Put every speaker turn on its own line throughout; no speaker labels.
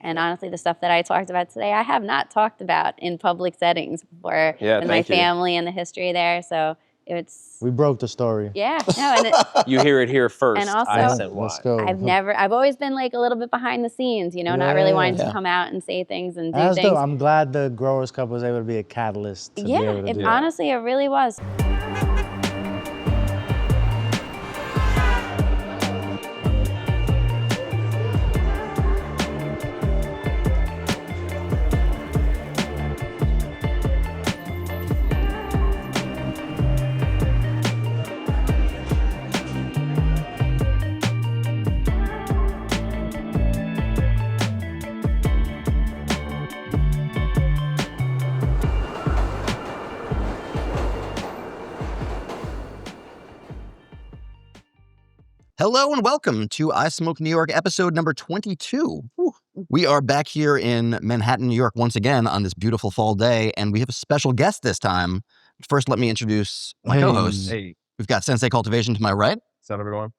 And honestly, the stuff that I talked about today, I have not talked about in public settings before with my family and the history there. So
we broke the story.
Yeah. No, and
you hear it here first.
And also,
let's go.
I've always been like a little bit behind the scenes, you know, not really wanting to come out and say things and do things.
I'm glad the Growers Cup was able to be a catalyst to be able to do
honestly, it really was.
Hello and welcome to I Smoke New York episode number 22. We are back here in Manhattan, New York once again on this beautiful fall day, and we have a special guest this time. First, let me introduce my co-hosts.
Hey.
We've got Sensei Cultivation to my right.
What's up, everyone?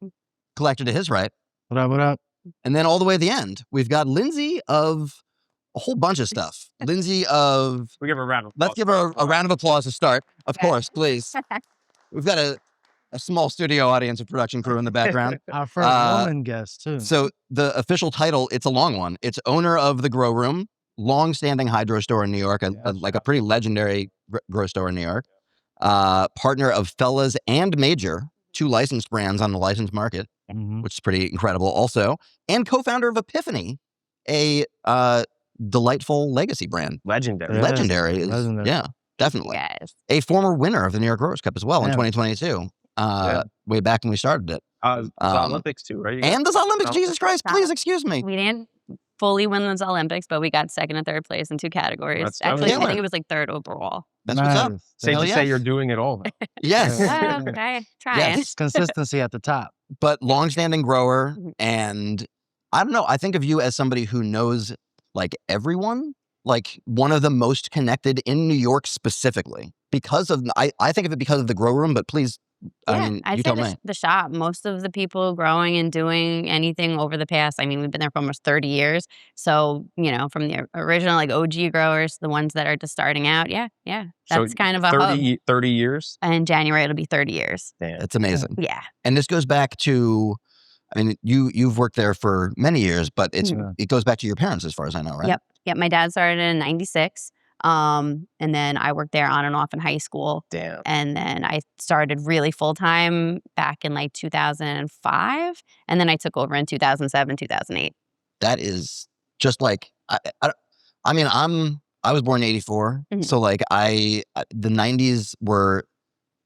Kolektor to his right.
What up, what up?
And then all the way at the end, we've got Lindsey of a whole bunch of stuff. Lindsey of...
We give her a round of applause.
Let's give her a round of applause to start. Of course, please. We've got a small studio audience of production crew in the background.
Our first woman guest, too.
So the official title, it's a long one. It's owner of the Grow Room, long-standing hydro store in New York, like a pretty legendary grow store in New York. Partner of Felas and Major, 2 licensed brands on the licensed market, which is pretty incredible also. And co-founder of Epiphany, a delightful legacy brand.
Legendary.
Yeah. Legendary. Yeah, definitely.
Yes.
A former winner of the New York Growers Cup as well in 2022. Way back when we started it.
The Olympics too, right?
And the Olympics, Jesus Christ, please excuse me.
We didn't fully win those Olympics, but we got second and third place in 2 categories. Actually, I think it was like 3rd overall.
That's what's up.
Safe to say you're doing it all now.
Yes.
Okay, trying.
Yes.
Consistency at the top.
But longstanding grower, and I don't know, I think of you as somebody who knows like everyone, like one of the most connected in New York specifically. Because of, I think of it because of the Grow Room, but please, I mean, you tell me.
The shop, most of the people growing and doing anything over the past, I mean, we've been there for almost 30 years. So, you know, from the original like OG growers, the ones that are just starting out. Yeah. That's
so
kind of a
30 years?
In January, it'll be 30 years.
Damn.
That's amazing.
Yeah.
And this goes back to, I mean, you've worked there for many years, but it goes back to your parents as far as I know, right?
Yep. My dad started in 96. And then I worked there on and off in high school.
Damn.
And then I started really full time back in like 2005. And then I took over in 2007, 2008.
That is just like, I mean, I was born in 84. So like the 90s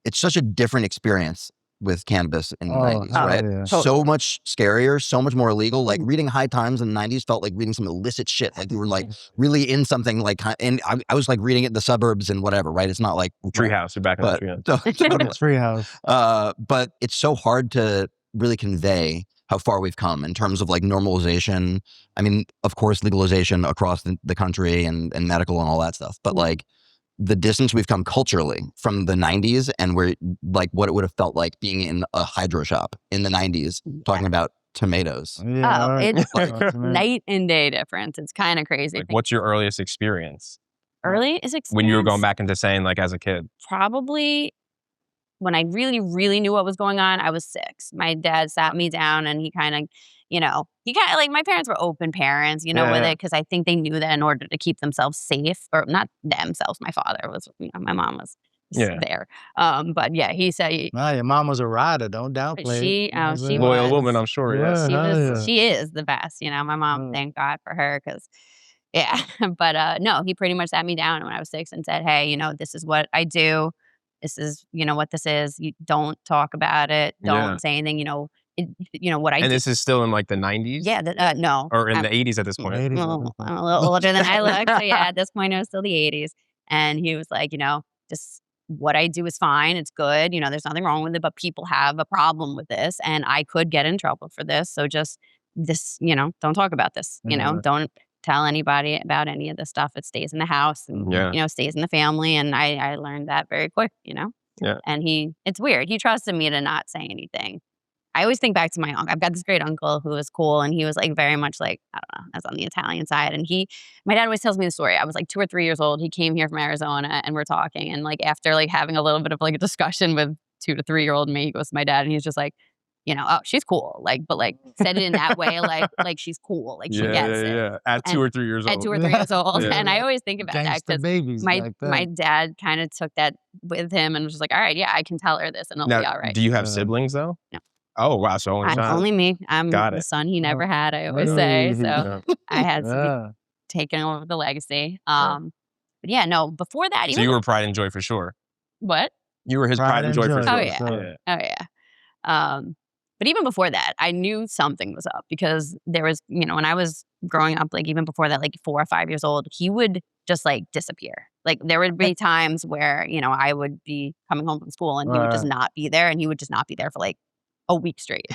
it's such a different experience with cannabis in the 90s, right?
Yeah.
So much scarier, so much more illegal. Like reading High Times in the 90s felt like reading some illicit shit. Like you were like really in something like, and I was like reading it in the suburbs and whatever, right? It's not like
Treehouse, you're back in the treehouse.
It's Treehouse.
But it's so hard to really convey how far we've come in terms of like normalization. I mean, of course, legalization across the country and medical and all that stuff. But like, the distance we've come culturally from the 90s and where like what it would have felt like being in a hydro shop in the 90s talking about tomatoes.
Yeah,
it's night and day difference. It's kind of crazy.
Like, what's your earliest experience?
Earliest experience?
When you were going back into saying like as a kid?
Probably when I really, really knew what was going on, I was 6. My dad sat me down and he kind of like my parents were open parents, with it, because I think they knew that in order to keep themselves safe, or not themselves, my father was, my mom was there. But yeah, he said,
your mom was a rider. Don't downplay.
She
loyal
was.
woman, I'm sure.
She is the best. My mom, thank God for her, because but no, he pretty much sat me down when I was 6 and said, hey, this is what I do. This is, what this is. You don't talk about it. Don't say anything, what I do.
And this is still in like the 90s?
Yeah, no.
Or in the 80s at this point?
I'm a little older than I look. So yeah, at this point it was still the 80s. And he was like, just what I do is fine. It's good. There's nothing wrong with it, but people have a problem with this and I could get in trouble for this. So just this, don't talk about this, don't tell anybody about any of this stuff. It stays in the house and, stays in the family. And I learned that very quick,
Yeah.
And it's weird. He trusted me to not say anything. I always think back to my uncle. I've got this great uncle who was cool, and he was like very much like, I don't know, I was on the Italian side. And my dad always tells me the story. I was like 2 or 3 years old. He came here from Arizona, and we're talking. And like after like having a little bit of like a discussion with 2 to 3 year old me, he goes to my dad, and he's just like, oh, she's cool. Like, but like said it in that way, like she's cool. Like she gets it.
Yeah. At 2 or 3 years old.
At 2 or 3 years old.
Yeah.
And I always think about that
Gangsta
because
babies
my dad kind of took that with him and was just like, all right, yeah, I can tell her this and it'll be all right.
Do you have siblings though?
No.
Oh wow, so only child.
Only me. I'm the son he never had, I always say. So I had to be taking over the legacy. But yeah, no, before that,
So you were pride and joy for sure.
What?
You were his pride and joy for sure.
Oh yeah. Oh yeah. But even before that, I knew something was up because there was, when I was growing up, like even before that, like 4 or 5 years old, he would just like disappear. Like there would be times where, I would be coming home from school and he would just not be there, and he would just not be there for like a week straight.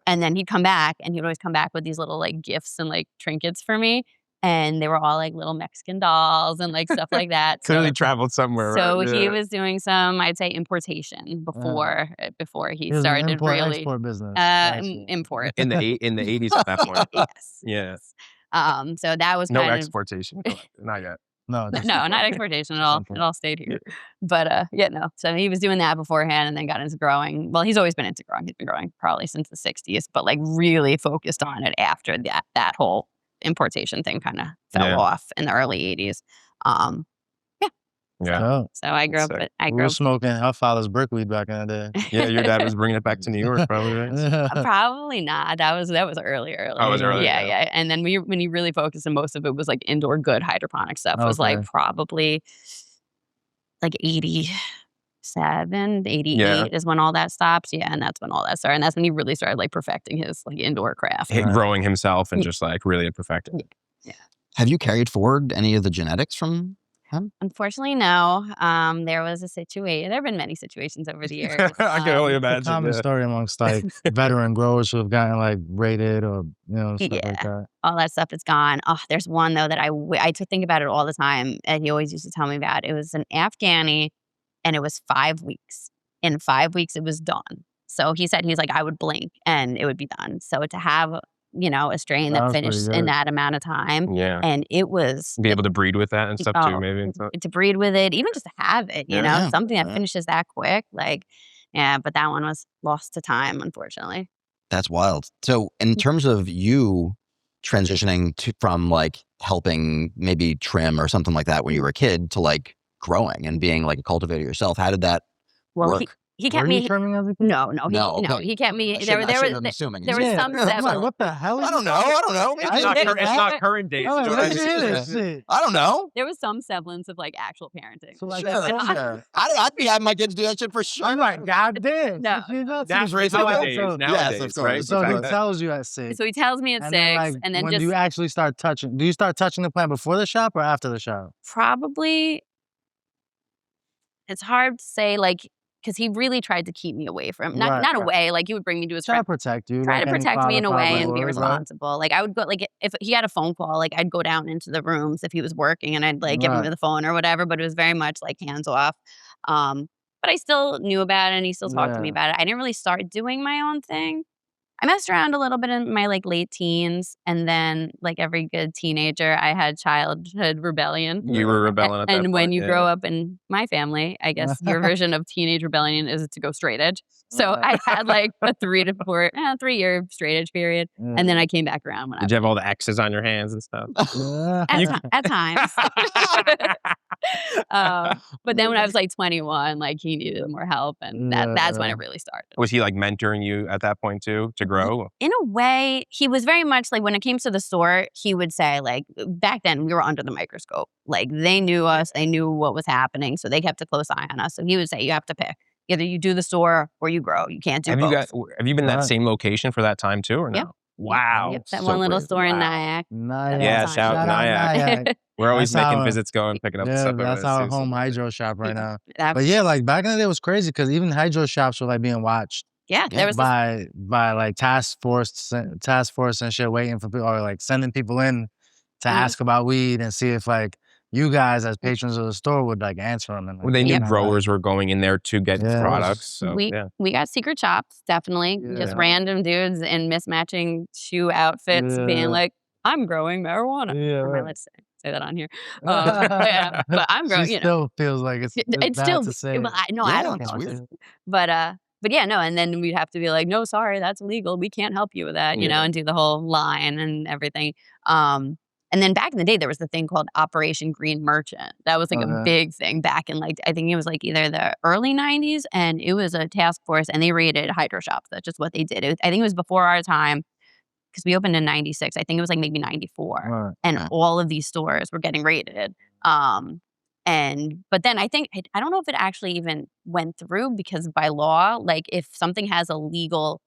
And then he'd come back, and he would always come back with these little like gifts and like trinkets for me. And they were all like little Mexican dolls and like stuff like that.
Clearly traveled somewhere.
So
right?
he was doing some, I'd say, importation before he started really
export business.
Import
in the 80s at that point.
Yes.
Yeah.
So that was
No
kind
exportation. Not yet.
No,
not exportation at all. It all stayed here. But no. So he was doing that beforehand, and then got into growing. Well, he's always been into growing. He's been growing probably since the 60s, but like really focused on it after that whole importation thing kind of fell off in the early 80s.
Yeah.
So I grew up.
We were smoking our father's brickweed back in the day.
Yeah, your dad was bringing it back to New York, probably. Right?
Probably not. That was earlier.
Oh, it was earlier.
Yeah. And then when he really focused, and most of it was like indoor good hydroponic stuff. Was like probably like 87, 88 is when all that stops. Yeah, and that's when all that started. And that's when he really started like perfecting his like indoor craft.
Growing himself and just like really perfecting.
Yeah.
Have you carried forward any of the genetics from him?
Unfortunately, no. There was a situation. There have been many situations over the years.
I can only imagine.
It's a common story amongst like veteran growers who have gotten like rated or stuff like that.
All that stuff is gone. Oh, there's one though that I think about it all the time, and he always used to tell me about. It was an Afghani, and it was 5 weeks. In 5 weeks, it was done. So he's like, I would blink and it would be done. So to have a strain that finished in that amount of time.
Yeah.
And it was
be able to breed with that and stuff too, maybe.
To breed with it, even just to have it, something that finishes that quick. Like, but that one was lost to time, unfortunately.
That's wild. So in terms of you transitioning from like helping maybe trim or something like that when you were a kid to like growing and being like a cultivator yourself, how did that work?
He kept me. No, he kept me. There was some
I'm like, what the hell?
I don't know.
It's not current days.
I don't know.
There was some semblance of like actual parenting.
So like,
I'd be having my kids do that shit for sure.
I'm like, God damn.
No.
That's nowadays.
Yes, of course.
Right?
So he tells you at 6.
So he tells me at 6, and then
when
just
you actually start touching, do you start touching the plant before the shop or after the shop?
Probably. It's hard to say, like, because he really tried to keep me away from not away. Like he would bring me to his friend.
Try to protect you.
Try
like
to protect me in a way and be
right?
responsible. Like I would go, like if he had a phone call, like I'd go down into the rooms if he was working, and I'd like give him the phone or whatever. But it was very much like hands off. But I still knew about it, and he still talked to me about it. I didn't really start doing my own thing. I messed around a little bit in my like late teens, and then like every good teenager, I had childhood rebellion.
You were rebelling at that
And when
point,
you grow up in my family, I guess your version of teenage rebellion is to go straight edge. So I had like a 3 to 4, 3 year straight edge period, and then I came back around when
Did you have all the X's on your hands and stuff?
at times. But then when I was like 21, like he needed more help, and that's when it really started.
Was he like mentoring you at that point too to grow?
In a way, he was very much like when it came to the store, he would say like back then we were under the microscope. Like they knew us, they knew what was happening, so they kept a close eye on us. So he would say you have to pick. Either you do the store or you grow. You can't do both.
Have you been in that same location for that time too, or no?
Yep.
Wow.
Yep. That one little store in Nyack.
Yeah, shout out Nyack. We're always making visits going and picking up the stuff.
That's our home hydro shop right now. But yeah, like back in the day it was crazy because even hydro shops were like being watched.
Yeah, there was
by like task force and shit, waiting for people or like sending people in to ask about weed and see if like you guys as patrons of the store would like answer them. And, like,
Well, they knew
Yep.
growers were going in there to get products. So,
we got secret shops, definitely. Just random dudes in mismatching shoe outfits being like, I'm growing marijuana. Am I allowed to say that on here? But I'm growing,
she still feels like it's
it's
bad
still,
to say.
well, I don't know.
Weird.
But yeah, no, and then we'd have to be like, no, sorry, that's illegal. We can't help you with that, you know, and do the whole line and everything. And then back in the day, there was the thing called Operation Green Merchant. That was like a big thing back in like, I think it was like either the early 90s, and it was a task force and they raided hydro shops. That's just what they did. I think it was before our time because we opened in 96. I think it was like maybe 94. And all of these stores were getting raided. But then I think, I don't know if it actually even went through because by law, like if something has a legal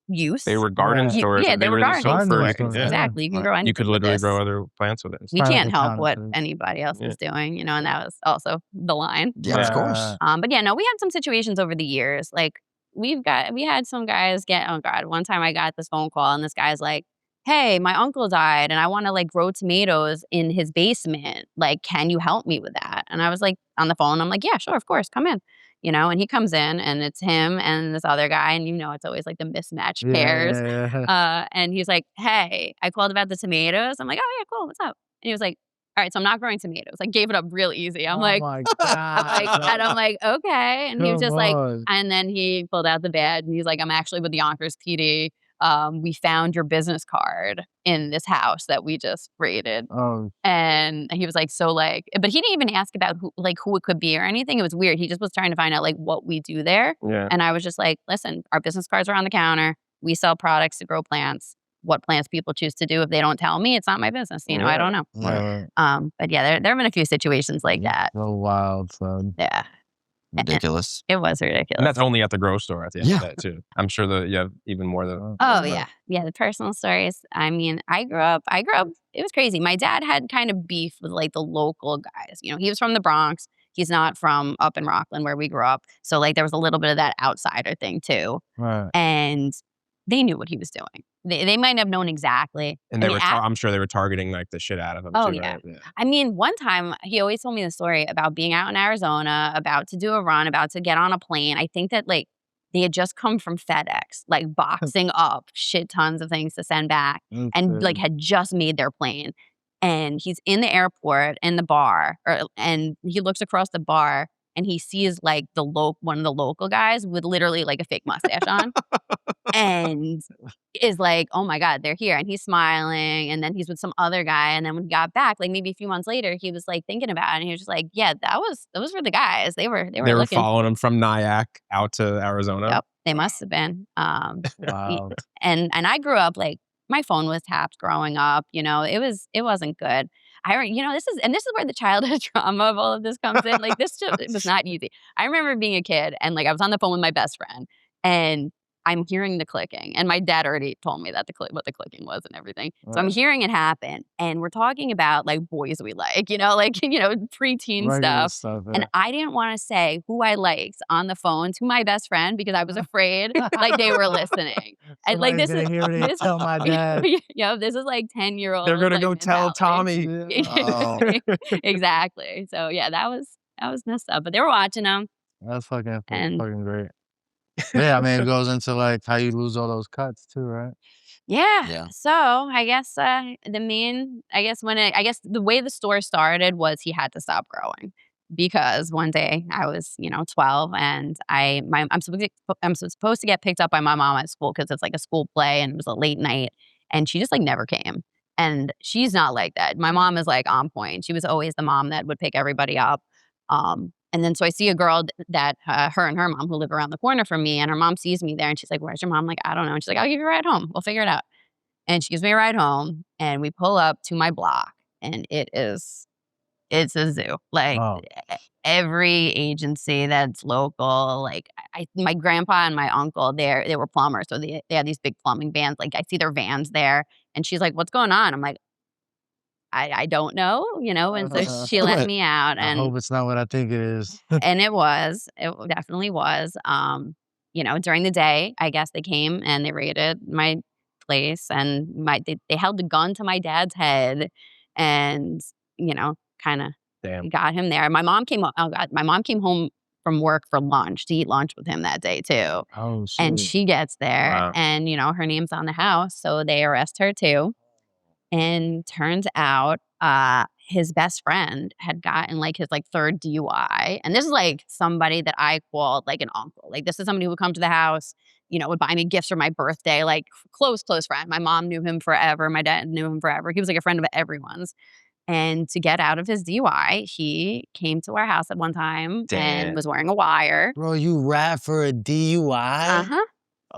use.
They were garden stores.
Yeah, they were garden stores.
Yeah.
Exactly. You can grow anything.
You could literally grow other plants with it.
We can't help what anybody else is doing, you know, and that was also the line.
Yeah, of course.
But yeah, no, we had some situations over the years. Like we had some guys oh God, one time I got this phone call and this guy's like, hey, my uncle died and I want to like grow tomatoes in his basement. Like, can you help me with that? And I was like on the phone, I'm like, yeah, sure, of course, come in. You know, and he comes in and it's him and this other guy. And you know, it's always like the mismatched pairs. And he's like, hey, I called about the tomatoes. I'm like, oh yeah, cool, what's up? And he was like, all right, so I'm not growing tomatoes. I gave it up real easy. I'm like,
my God.
and I'm like, okay. And he was just like, and then he pulled out the bed and he's like, I'm actually with the Yonkers PD. We found your business card in this house that we just raided. And he was like, so like, but he didn't even ask about who it could be or anything. It was weird. He just was trying to find out like what we do there. And I was just like, listen, our business cards are on the counter. We sell products to grow plants. What plants people choose to do if they don't tell me, it's not my business. You know, I don't know. But yeah, there have been a few situations like that.
So wild, son.
Yeah.
Ridiculous.
It was ridiculous.
And that's only at the grow store at the end of that too. I'm sure that you have even more than.
Oh yeah. Yeah. The personal stories. I mean, I grew up, it was crazy. My dad had kind of beef with like the local guys. You know, he was from the Bronx. He's not from up in Rockland where we grew up. So like there was a little bit of that outsider thing too. And they knew what he was doing. They might have known exactly.
And they I'm sure they were targeting like the shit out of him.
Oh,
too,
yeah.
Right? Yeah.
I mean, one time he always told me the story about being out in Arizona, about to do a run, about to get on a plane. I think that like they had just come from FedEx, like boxing up shit tons of things to send back and like had just made their plane. And he's in the airport in the bar and he looks across the bar and he sees like one of the local guys with literally like a fake mustache on. And is like, oh my God, they're here. And he's smiling. And then he's with some other guy. And then when he got back, like maybe a few months later, he was like thinking about it. And he was just like, yeah, those were the guys. They were
following him from Nyack out to Arizona.
Yep, they must have been.
Wow.
And I grew up like my phone was tapped growing up. You know, it wasn't good. This is where the childhood trauma of all of this comes in. Like it was not easy. I remember being a kid and like I was on the phone with my best friend and I'm hearing the clicking, and my dad already told me that what the clicking was and everything. So I'm hearing it happen, and we're talking about like boys we like, preteen stuff. And I didn't want to say who I liked on the phone to my best friend because I was afraid like they were listening. And like this is
tell my dad.
This is like 10-year-old.
They're gonna go tell Tommy.
Exactly. So yeah, that was messed up. But they were watching them.
That's fucking great. Yeah, I mean, it goes into like how you lose all those cuts too, right?
Yeah. So I guess the way the store started was he had to stop growing because one day I was 12 and I'm supposed to get picked up by my mom at school because it's like a school play and it was a late night and she just like never came. And she's not like that. My mom is like on point. She was always the mom that would pick everybody up. And then so I see a girl that her and her mom who live around the corner from me, and her mom sees me there and she's like, where's your mom? I'm like, I don't know. And she's like, I'll give you a ride home. We'll figure it out. And she gives me a ride home and we pull up to my block and it's a zoo. Like every agency that's local, like my grandpa and my uncle, they were plumbers. So they had these big plumbing vans. Like I see their vans there and she's like, what's going on? I'm like, I don't know, and so she let me out. And
I hope it's not what I think it is.
And it definitely was. During the day, I guess they came and they raided my place and they held the gun to my dad's head and, kind of got him there. My mom came home from work for lunch to eat lunch with him that day too.
Oh, shit.
And she gets there and, her name's on the house. So they arrest her too. And turns out his best friend had gotten his third DUI. And this is somebody that I called an uncle. This is somebody who would come to the house, would buy me gifts for my birthday, close friend. My mom knew him forever. My dad knew him forever. He was a friend of everyone's. And to get out of his DUI, he came to our house at one time and was wearing a wire.
Bro, you rap for a DUI?
Uh-huh.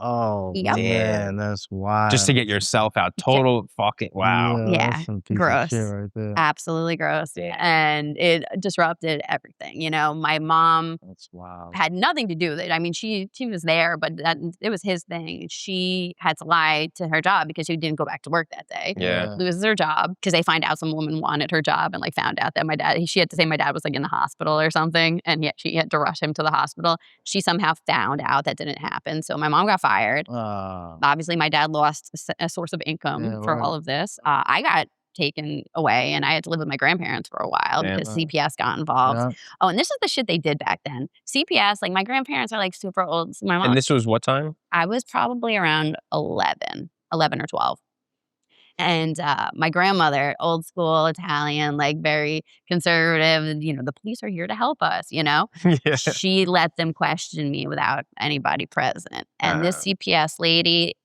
Oh,
Yep.
man, that's wild.
Just to get yourself out. Total fucking wow.
Yeah.
That's some piece
Gross.
of shit right there.
Absolutely gross.
Damn.
And it disrupted everything. My mom
That's wild.
had nothing to do with it. I mean, she was there, but it was his thing. She had to lie to her job because she didn't go back to work that day.
Yeah.
Loses her job because they find out some woman wanted her job and found out that she had to say my dad was in the hospital or something, and yet she had to rush him to the hospital. She somehow found out that didn't happen. So my mom got fired. Obviously, my dad lost a source of income for all of this. I got taken away and I had to live with my grandparents for a while because CPS got involved. Yeah. Oh, and this is the shit they did back then. CPS, my grandparents are super old. So my mom.
And this was what time?
I was probably around 11 or 12. And my grandmother, old school Italian, very conservative, and, the police are here to help us, Yeah. She let them question me without anybody present. And this CPS lady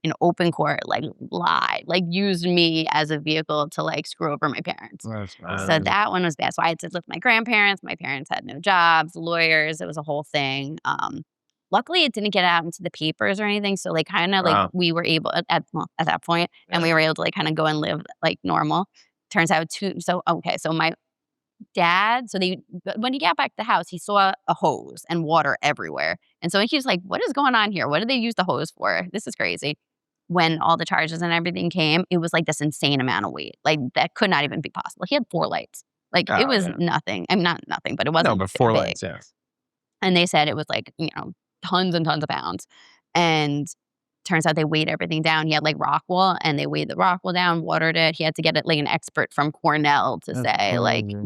in open court, lied, used me as a vehicle to screw over my parents. So that one was bad. So I had to live with my grandparents. My parents had no jobs, lawyers. It was a whole thing. Luckily, it didn't get out into the papers or anything. So we were able at that point, and we were able to kind of go and live normal. Turns out so my dad, when he got back to the house, he saw a hose and water everywhere. And so he was like, what is going on here? What did they use the hose for? This is crazy. When all the charges and everything came, it was this insane amount of weight. That could not even be possible. He had 4 lights. It was nothing. I mean, not nothing, but it wasn't.
No, but 4
big.
lights, yeah.
And they said it was tons and tons of pounds. And turns out they weighed everything down. He had rock wool, and they weighed the rock wool down, watered it. He had to get it an expert from Cornell to say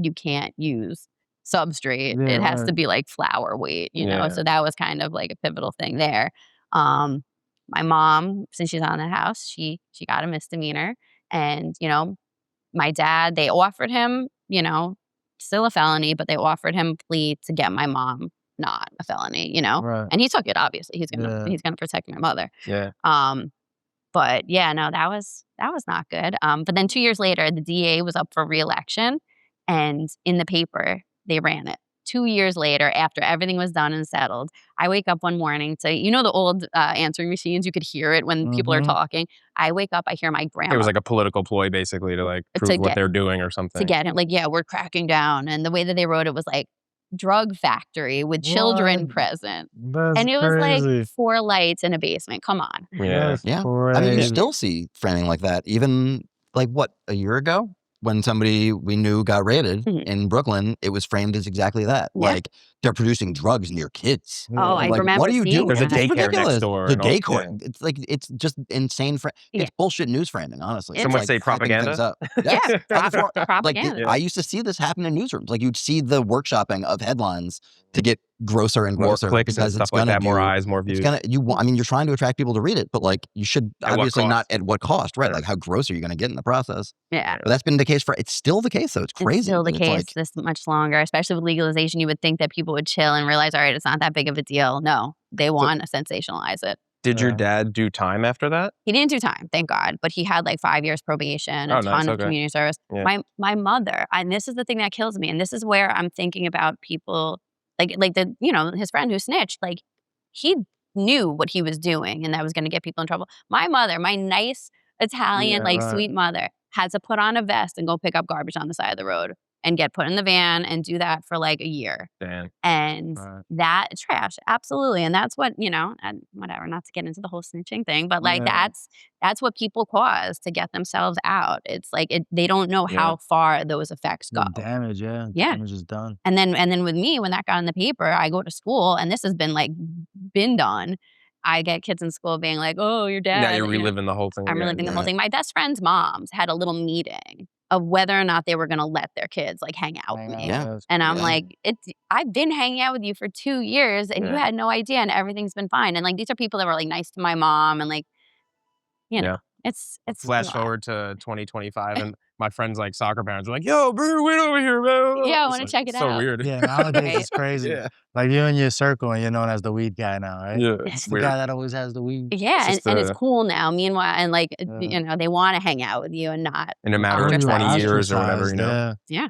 you can't use substrate. It has to be flour weight, know. So that was kind of a pivotal thing there. My mom, since she's on the house, she got a misdemeanor, and my dad, they offered him, still a felony, but they offered him a plea to get my mom not a felony, and he took it. Obviously, he's gonna protect my mother.
Yeah.
But yeah, no, that was not good. But then 2 years later, the DA was up for re-election, and in the paper they ran it. 2 years later, after everything was done and settled, I wake up one morning to, the old answering machines, you could hear it when people are talking. I wake up, I hear my grandma.
It was a political ploy, basically, to prove what they're doing or something.
To get him, we're cracking down. And the way that they wrote it was drug factory with children present.
That's
and it was
crazy.
4 lights in a basement. Come on.
Yeah.
Yeah. I mean, you still see framing like that. Even a year ago? When somebody we knew got raided in Brooklyn, it was framed as exactly that.
Yeah.
They're producing drugs near kids.
Oh, I remember.
What are you doing?
There's a daycare next door.
The daycare. It's it's just insane. It's bullshit news framing, honestly.
Some would say propaganda.
Yeah, propaganda.
I used to see this happen in newsrooms. You'd see the workshopping of headlines to get grosser and grosser.
More clicks and stuff like that, more eyes, more views.
You're trying to attract people to read it, but you should obviously not at what cost, right? How gross are you going to get in the process?
Yeah.
But that's been the case it's still the case though. It's crazy.
It's still the case this much longer, especially with legalization. You would think that people would chill and realize, all right, it's not that big of a deal. No, they want to sensationalize it.
Did your dad do time after that?
He didn't do time, thank God. But he had 5 years probation, a ton of community service. Yeah. My mother, and this is the thing that kills me, and this is where I'm thinking about people his friend who snitched, he knew what he was doing and that was going to get people in trouble. My mother, my nice Italian, sweet mother, had to put on a vest and go pick up garbage on the side of the road and get put in the van and do that for a year.
Damn.
And that trash, absolutely. And that's what, and whatever, not to get into the whole snitching thing, but that's what people cause to get themselves out. It's they don't know how far those effects go.
The damage, damage is done.
And then with me, when that got in the paper, I go to school and this has been done. I get kids in school being oh, your dad.
Now you're reliving the whole thing.
I'm reliving the whole thing. My best friend's moms had a little meeting of whether or not they were going to let their kids like hang out with me.
Yeah.
And I'm like, I've been hanging out with you for 2 years and you had no idea and everything's been fine. And like, these are people that were like nice to my mom and like, you know, it's
flash forward to 2025 and my friends like soccer parents are like, yo, bro, wait over here, bro.
Yeah, I want to check it out.
So weird.
Yeah, nowadays it's crazy. Like you're in your circle and you're known as the weed guy now, right?
Yeah,
it's the guy that always has the weed.
Yeah, and it's cool now. Meanwhile, and like you know, they want to hang out with you and not
in a matter of 20 years or whatever, you know.
Yeah.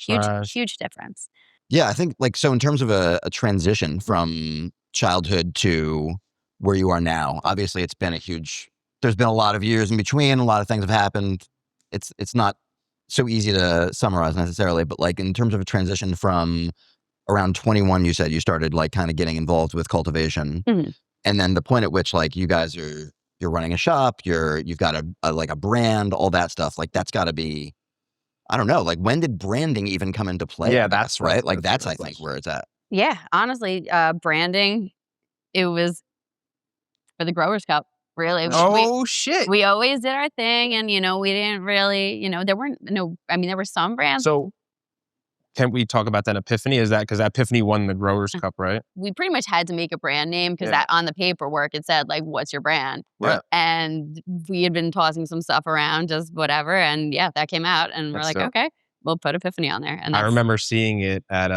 Huge difference.
Yeah, I think like so in terms of a transition from childhood to where you are now. Obviously, it's been there's been a lot of years in between. A lot of things have happened. It's not so easy to summarize necessarily, but like in terms of a transition from around 21, you said you started like kind of getting involved with cultivation, and then the point at which like you guys you're running a shop, you've got a brand, all that stuff. Like that's got to be, I don't know, like when did branding even come into play?
Yeah, that's
right. Like that's I think where it's at.
Yeah, honestly, branding, it was for the Growers Cup. Really.
Shit.
We always did our thing and, you know, we didn't really, you know, there were some brands.
So can we talk about that Epiphany? Is that because Epiphany won the Growers Cup, right?
We pretty much had to make a brand name because that on the paperwork, it said like, what's your brand?
Yeah.
And we had been tossing some stuff around, just whatever. And that came out and we're like, okay, we'll put Epiphany on there. And
I remember seeing it at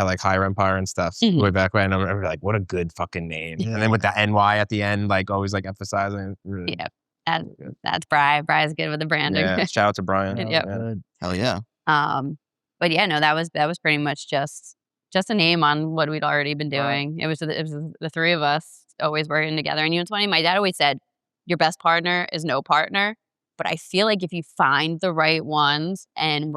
like Higher Empire and stuff way back when. I remember like, what a good fucking name. Yeah. And then with the NY at the end, like always like emphasizing. Really,
that's Brian. Brian's good with the branding.
Yeah, shout out to Brian.
Hell yeah.
But yeah, no, that was pretty much just a name on what we'd already been doing. Right. It was the three of us always working together. And you know, it's funny. My dad always said, your best partner is no partner. But I feel like if you find the right ones and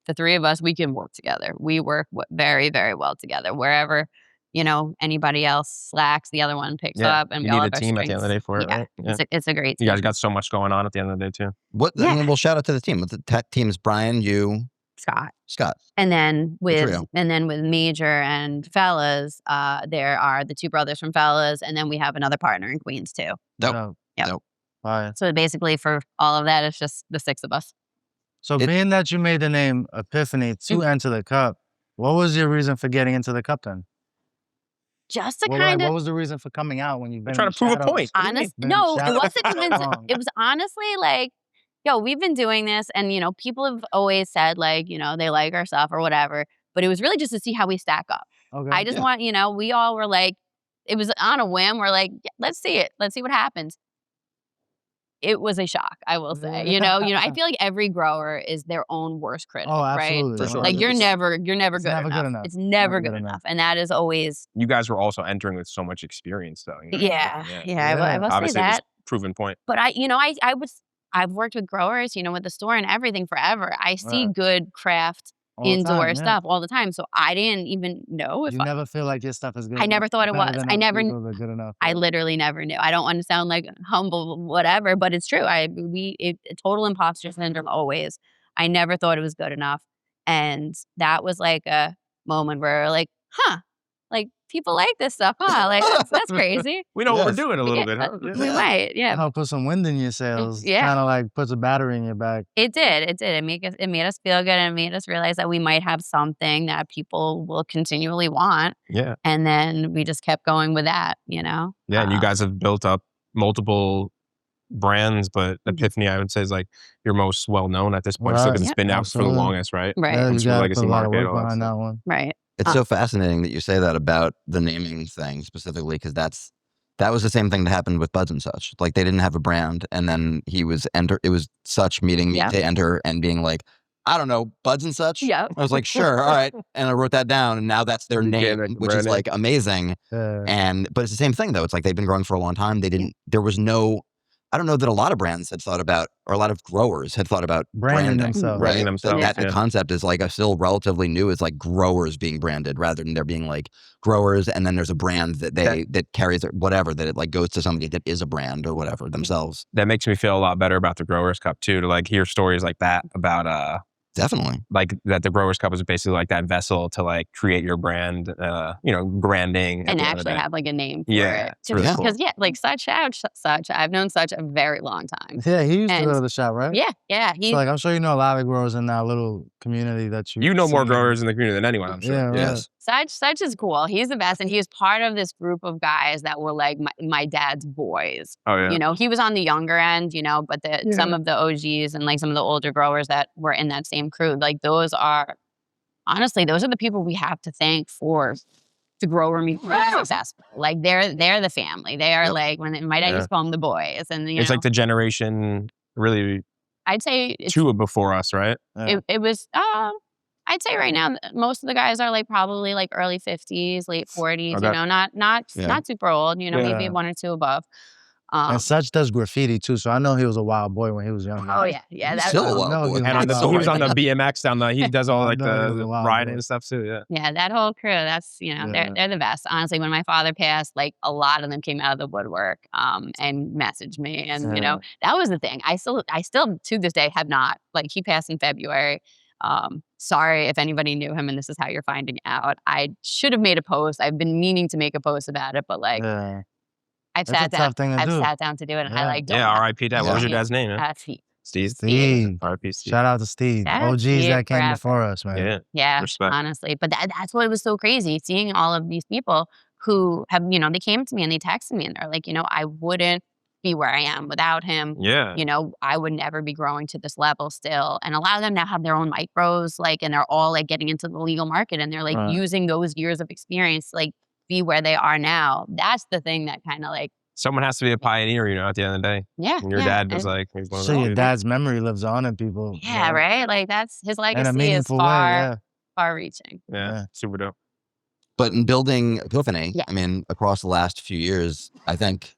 the three of us, we can work together. We work very, very well together. Wherever, you know, anybody else slacks, the other one picks up. And
you need a team at the end of the day for it, right? Yeah.
It's a great team.
You guys got so much going on at the end of the day, too.
I mean, well, shout out to the team. The team is Brian, you, Scott.
And then with Major and Felas, there are the two brothers from Felas, and then we have another partner in Queens, too.
Nope.
So basically for all of that, it's just the six of us.
So being that you made the name Epiphany to enter the cup, what was your reason for getting into the cup then?
Just to kind of...
What was the reason for coming out when you've been
trying to prove a point?
No, it wasn't even... It was honestly like, yo, we've been doing this and, you know, people have always said like, you know, they like our stuff or whatever, but it was really just to see how we stack up. Okay. I just want, you know, we all were like, it was on a whim. We're like, let's see it. Let's see what happens. It was a shock, I will say. You know, I feel like every grower is their own worst critic, right?
For sure.
Like you're never good enough. It's never good enough. And that is always...
You guys were also entering with so much experience though. You know?
I will
obviously
say that.
Proven point.
But I've worked with growers, you know, with the store and everything forever. I see good craft indoor stuff all the time. So I didn't even know if
you never feel like your stuff is good.
I never thought it was. I never.
Good enough.
I literally never knew. I don't want to sound like humble, whatever, but it's true. Total imposter syndrome always. I never thought it was good enough, and that was like a moment where like, like people like this stuff, Like that's crazy.
We know what we're doing a little bit, huh?
We might,
I'll put some wind in your sails. Kind of like puts a battery in your back.
It did. It made us feel good and it made us realize that we might have something that people will continually want.
Yeah.
And then we just kept going with that, you know?
Yeah, and you guys have built up multiple brands, but Epiphany, I would say, is like your most well-known at this point. Right. So it's been out for the longest, right?
Right.
Yeah, you got a lot of work behind that one.
Right.
It's so fascinating that you say that about the naming thing specifically, because that was the same thing that happened with Buds and Such. Like they didn't have a brand, and then it was Such meeting me to enter and being like, I don't know, Buds and Such.
Yeah.
I was like, sure, all right, and I wrote that down, and now that's their name, which is like amazing. But it's the same thing though. It's like they've been growing for a long time. There was no. I don't know that a lot of brands had thought about, or a lot of growers had thought about branding
themselves.
Right? That concept is like still relatively new. Is like growers being branded rather than there being like growers, and then there's a brand that carries whatever, that it like goes to somebody that is a brand or whatever themselves.
That makes me feel a lot better about the Growers Cup too, to like hear stories like that about
Definitely.
Like that the Growers Cup is basically like that vessel to like create your brand, branding.
And actually have like a name for
Yeah,
it.
it's really cool.
Because like Such, I've known Such a very long time.
Yeah, he used to
And-
go to the shop, right?
Yeah.
So like, I'm sure you know a lot of growers in that little community that
You know more
see.
growers in the community than anyone, I'm sure.
Yeah, right.
Yes.
Such is cool. He's the best. And he was part of this group of guys that were like my dad's boys.
Oh yeah.
He was on the younger end, but some of the OGs and like some of the older growers that were in that same crew, like those are the people we have to thank for the grow room being successful. Like they're the family. They are like, when my dad used to call them the boys. And
it's like the generation really
I'd say it's,
two before us, right?
it was I'd say right now most of the guys are like probably like early 50s, late 40s,
Okay.
not super old, maybe one or two above.
And Such does graffiti too, so I know he was a wild boy when he was young.
Oh yeah.
He's still a wild boy.
And he was on the BMX down there. He does all like the
wild
riding
boy.
and stuff too. Yeah.
Yeah, that whole crew, that's, they're the best. Honestly, when my father passed, like a lot of them came out of the woodwork and messaged me. And, that was the thing. I still to this day have not, like he passed in February. Sorry if anybody knew him and this is how you're finding out. I should have made a post. I've been meaning to make a post about it, but like I've sat down to do it. And I like don't.
Yeah, R.I.P. Dad. What was your dad's name?
Steve.
Steve. R.I.P. Steve.
Shout out to Steve. OGs that came before us, man.
Yeah.
Yeah.
Respect.
Honestly. But that's what was so crazy, seeing all of these people who have, they came to me and they texted me and they're like, I wouldn't be where I am without him.
Yeah.
I would never be growing to this level still. And a lot of them now have their own micros, like, and they're all like getting into the legal market and they're like using those years of experience, to, like, be where they are now. That's the thing that kind of like.
Someone has to be a pioneer, at the end of the day.
Yeah.
And your dad was like, he's one of
So your dad's memory lives on in people.
Yeah, right? Like that's his legacy
in a meaningful
far reaching.
Yeah. Super dope.
But in building Epiphany, I mean, across the last few years, I think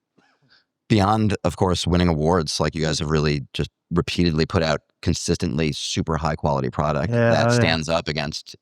beyond, of course, winning awards, like you guys have really just repeatedly put out consistently super high quality product that stands up against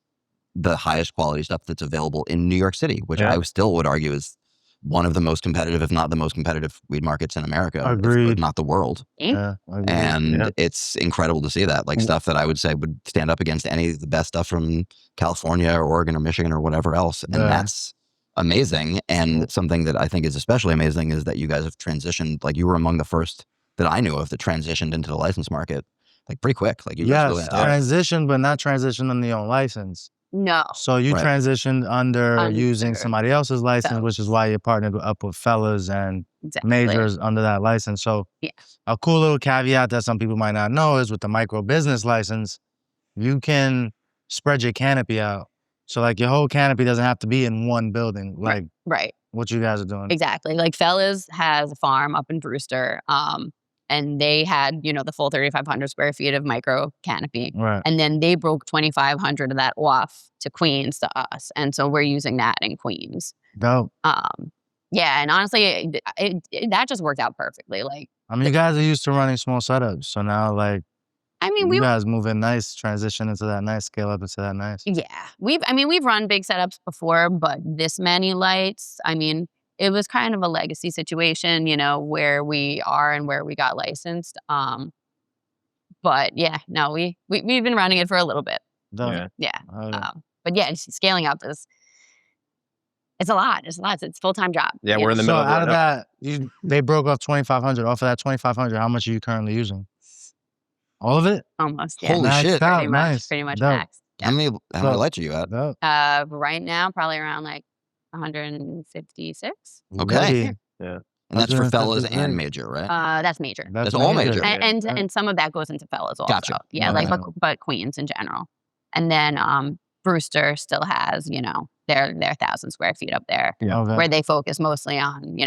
the highest quality stuff that's available in New York City, which I still would argue is one of the most competitive, if not the most competitive weed markets in America, if not the world. And it's incredible to see that, like stuff that I would say would stand up against any of the best stuff from California or Oregon or Michigan or whatever else. And that's amazing. And something that I think is especially amazing is that you guys have transitioned, like you were among the first that I knew of that transitioned into the license market, like pretty quick. Like you
transitioned, but not transitioned on the own license.
No.
So you transitioned under using somebody else's license, which is why you partnered up with Felas and Majors under that license. So a cool little caveat that some people might not know is with the micro business license, you can spread your canopy out. So like your whole canopy doesn't have to be in one building, like what you guys are doing.
Exactly. Like Felas has a farm up in Brewster. And they had, the full 3,500 square feet of micro canopy.
Right.
And then they broke 2,500 of that off to Queens to us. And so we're using that in Queens.
Dope.
Yeah. And honestly, that just worked out perfectly. Like,
I mean, you guys are used to running small setups. So now, like, you guys move in nice, transition into that nice, scale up into that nice.
Yeah. We've run big setups before, but this many lights, it was kind of a legacy situation, where we are and where we got licensed. But yeah, no, we've been running it for a little bit.
Yeah.
But yeah, scaling up it's a lot. It's a full-time job.
Yeah, we're in the middle of it.
Out of that, they broke off 2,500. Off of that 2,500, how much are you currently using? All of it?
Almost. Yeah.
Holy shit!
Pretty much max.
How many lights are you at?
Right now, probably around like 156.
Okay.
Yeah.
And that's for Felas and Major, right?
That's Major.
That's all Major.
And some of that goes into Felas also.
Gotcha.
Yeah, but Queens in general. And then Brewster still has, their 1,000 square feet up there, where they focus mostly on,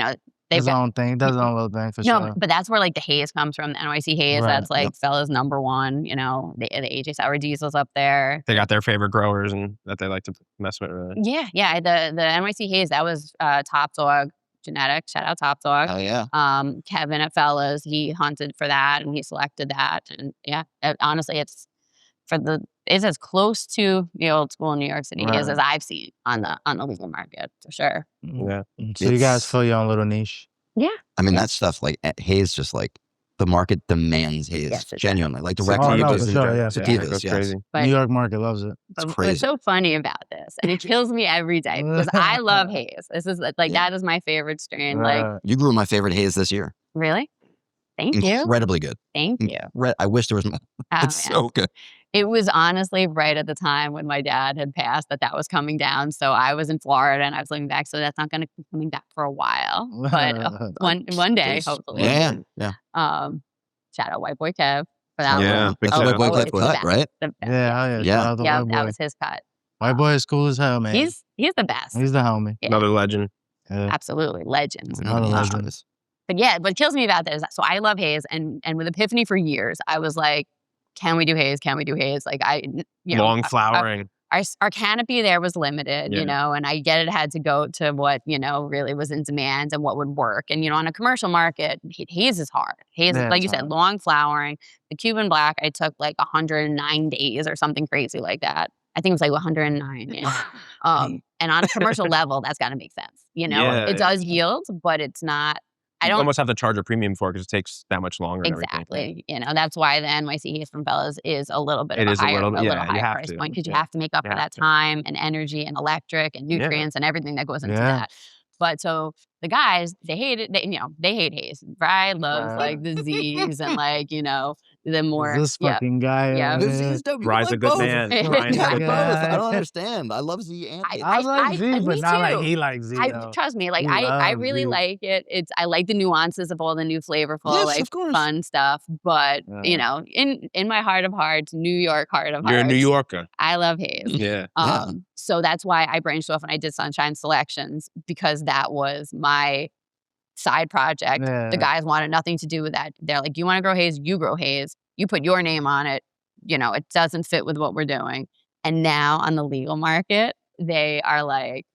his own thing. Does his own little thing for sure.
No, but that's where like the haze comes from. The NYC haze. Right. That's like Felas #1. The AJ Sour Diesel's up there.
They got their favorite growers and that they like to mess with.
Yeah. The NYC haze, that was Top Dog Genetics. Shout out Top Dog.
Oh yeah.
Kevin at Felas, he hunted for that and he selected that. And honestly, it's as close to the old school New York City haze as I've seen on the legal market for sure.
Yeah.
So you guys fill your own little niche.
Yeah.
I mean, that stuff, like haze, just like the market demands haze.
Yes, it
genuinely, like
Oh,
direct
no,
sativas
for
and
sure, yeah.
sativas.
Goes
Yes.
crazy.
But
New York market loves it.
It's
What's
crazy.
so funny about this, and it kills me every day because I love haze. This is like that is my favorite strain. Like,
You grew my favorite haze this year.
really? Thank you.
Incredibly good.
Thank you.
I wish there was more.
Oh,
It's
man.
so good.
It was honestly right at the time when my dad had passed that was coming down. So I was in Florida and I was living back. So that's not going to be coming back for a while. But one day, hopefully.
Yeah.
Shout out White Boy Kev for that
Yeah,
one.
big
That's
shout
White
out
Boy
to
Kev
White Boy.
cut, right?
The best.
Yeah.
Yeah.
Shout out to
Yeah,
White
that
Boy.
was his cut.
White Boy is cool as hell, man.
He's the best.
He's the homie.
Yeah.
Another legend.
Yeah.
Absolutely. Legends.
Another legend.
But yeah, what kills me about this, so I love haze, and with Epiphany for years, I was like, can we do haze? Can we do haze? Like
Long flowering.
Our canopy there was limited,
Yeah.
and I get it had to go to what, really was in demand and what would work. And, on a commercial market, haze is hard. Haze,
Yeah,
like you
it's
said,
hard.
long flowering. The Cuban Black, I took like 109 days or something crazy like that. I think it was like 109. Yeah. And on a commercial level, that's got to make sense.
Yeah.
It does yield, but it's not. I
You
don't
almost have to charge a premium for it because it takes that much longer. And everything.
exactly. That's why the NYC haze from Felas is a little bit
It
of
is
a higher,
you
higher
have
price
to.
point because you
Yeah.
have to make up
You
for
have
that
to.
time and energy and electric and nutrients and everything that goes into
Yeah.
that. But so the guys, they hate it. They hate haze. Bride loves
Right.
like the Z's and like the more
This fucking guy.
Yeah.
over
The Z
here.
is dope. You
Rye's
like
a good
both.
man.
Yeah.
Ryan's a
Yeah,
good
both.
man.
I don't understand. I love Z and haze.
I like Z,
me
but not like
too.
he likes Z. though.
Trust me, like
He
I
loves
really
Z.
like it. I like the nuances of all the new flavorful,
Yes,
like
of course.
fun stuff. But
Yeah.
in my heart of hearts, New York heart of
You're a
hearts,
New Yorker.
I love haze.
Yeah.
Yeah.
So that's why I branched off and I did Sunshine Selections because that was my side project.
Yeah.
The guys wanted nothing to do with that. They're like, you want to grow haze? You grow haze. You put your name on it. It doesn't fit with what we're doing. And now on the legal market, they are like,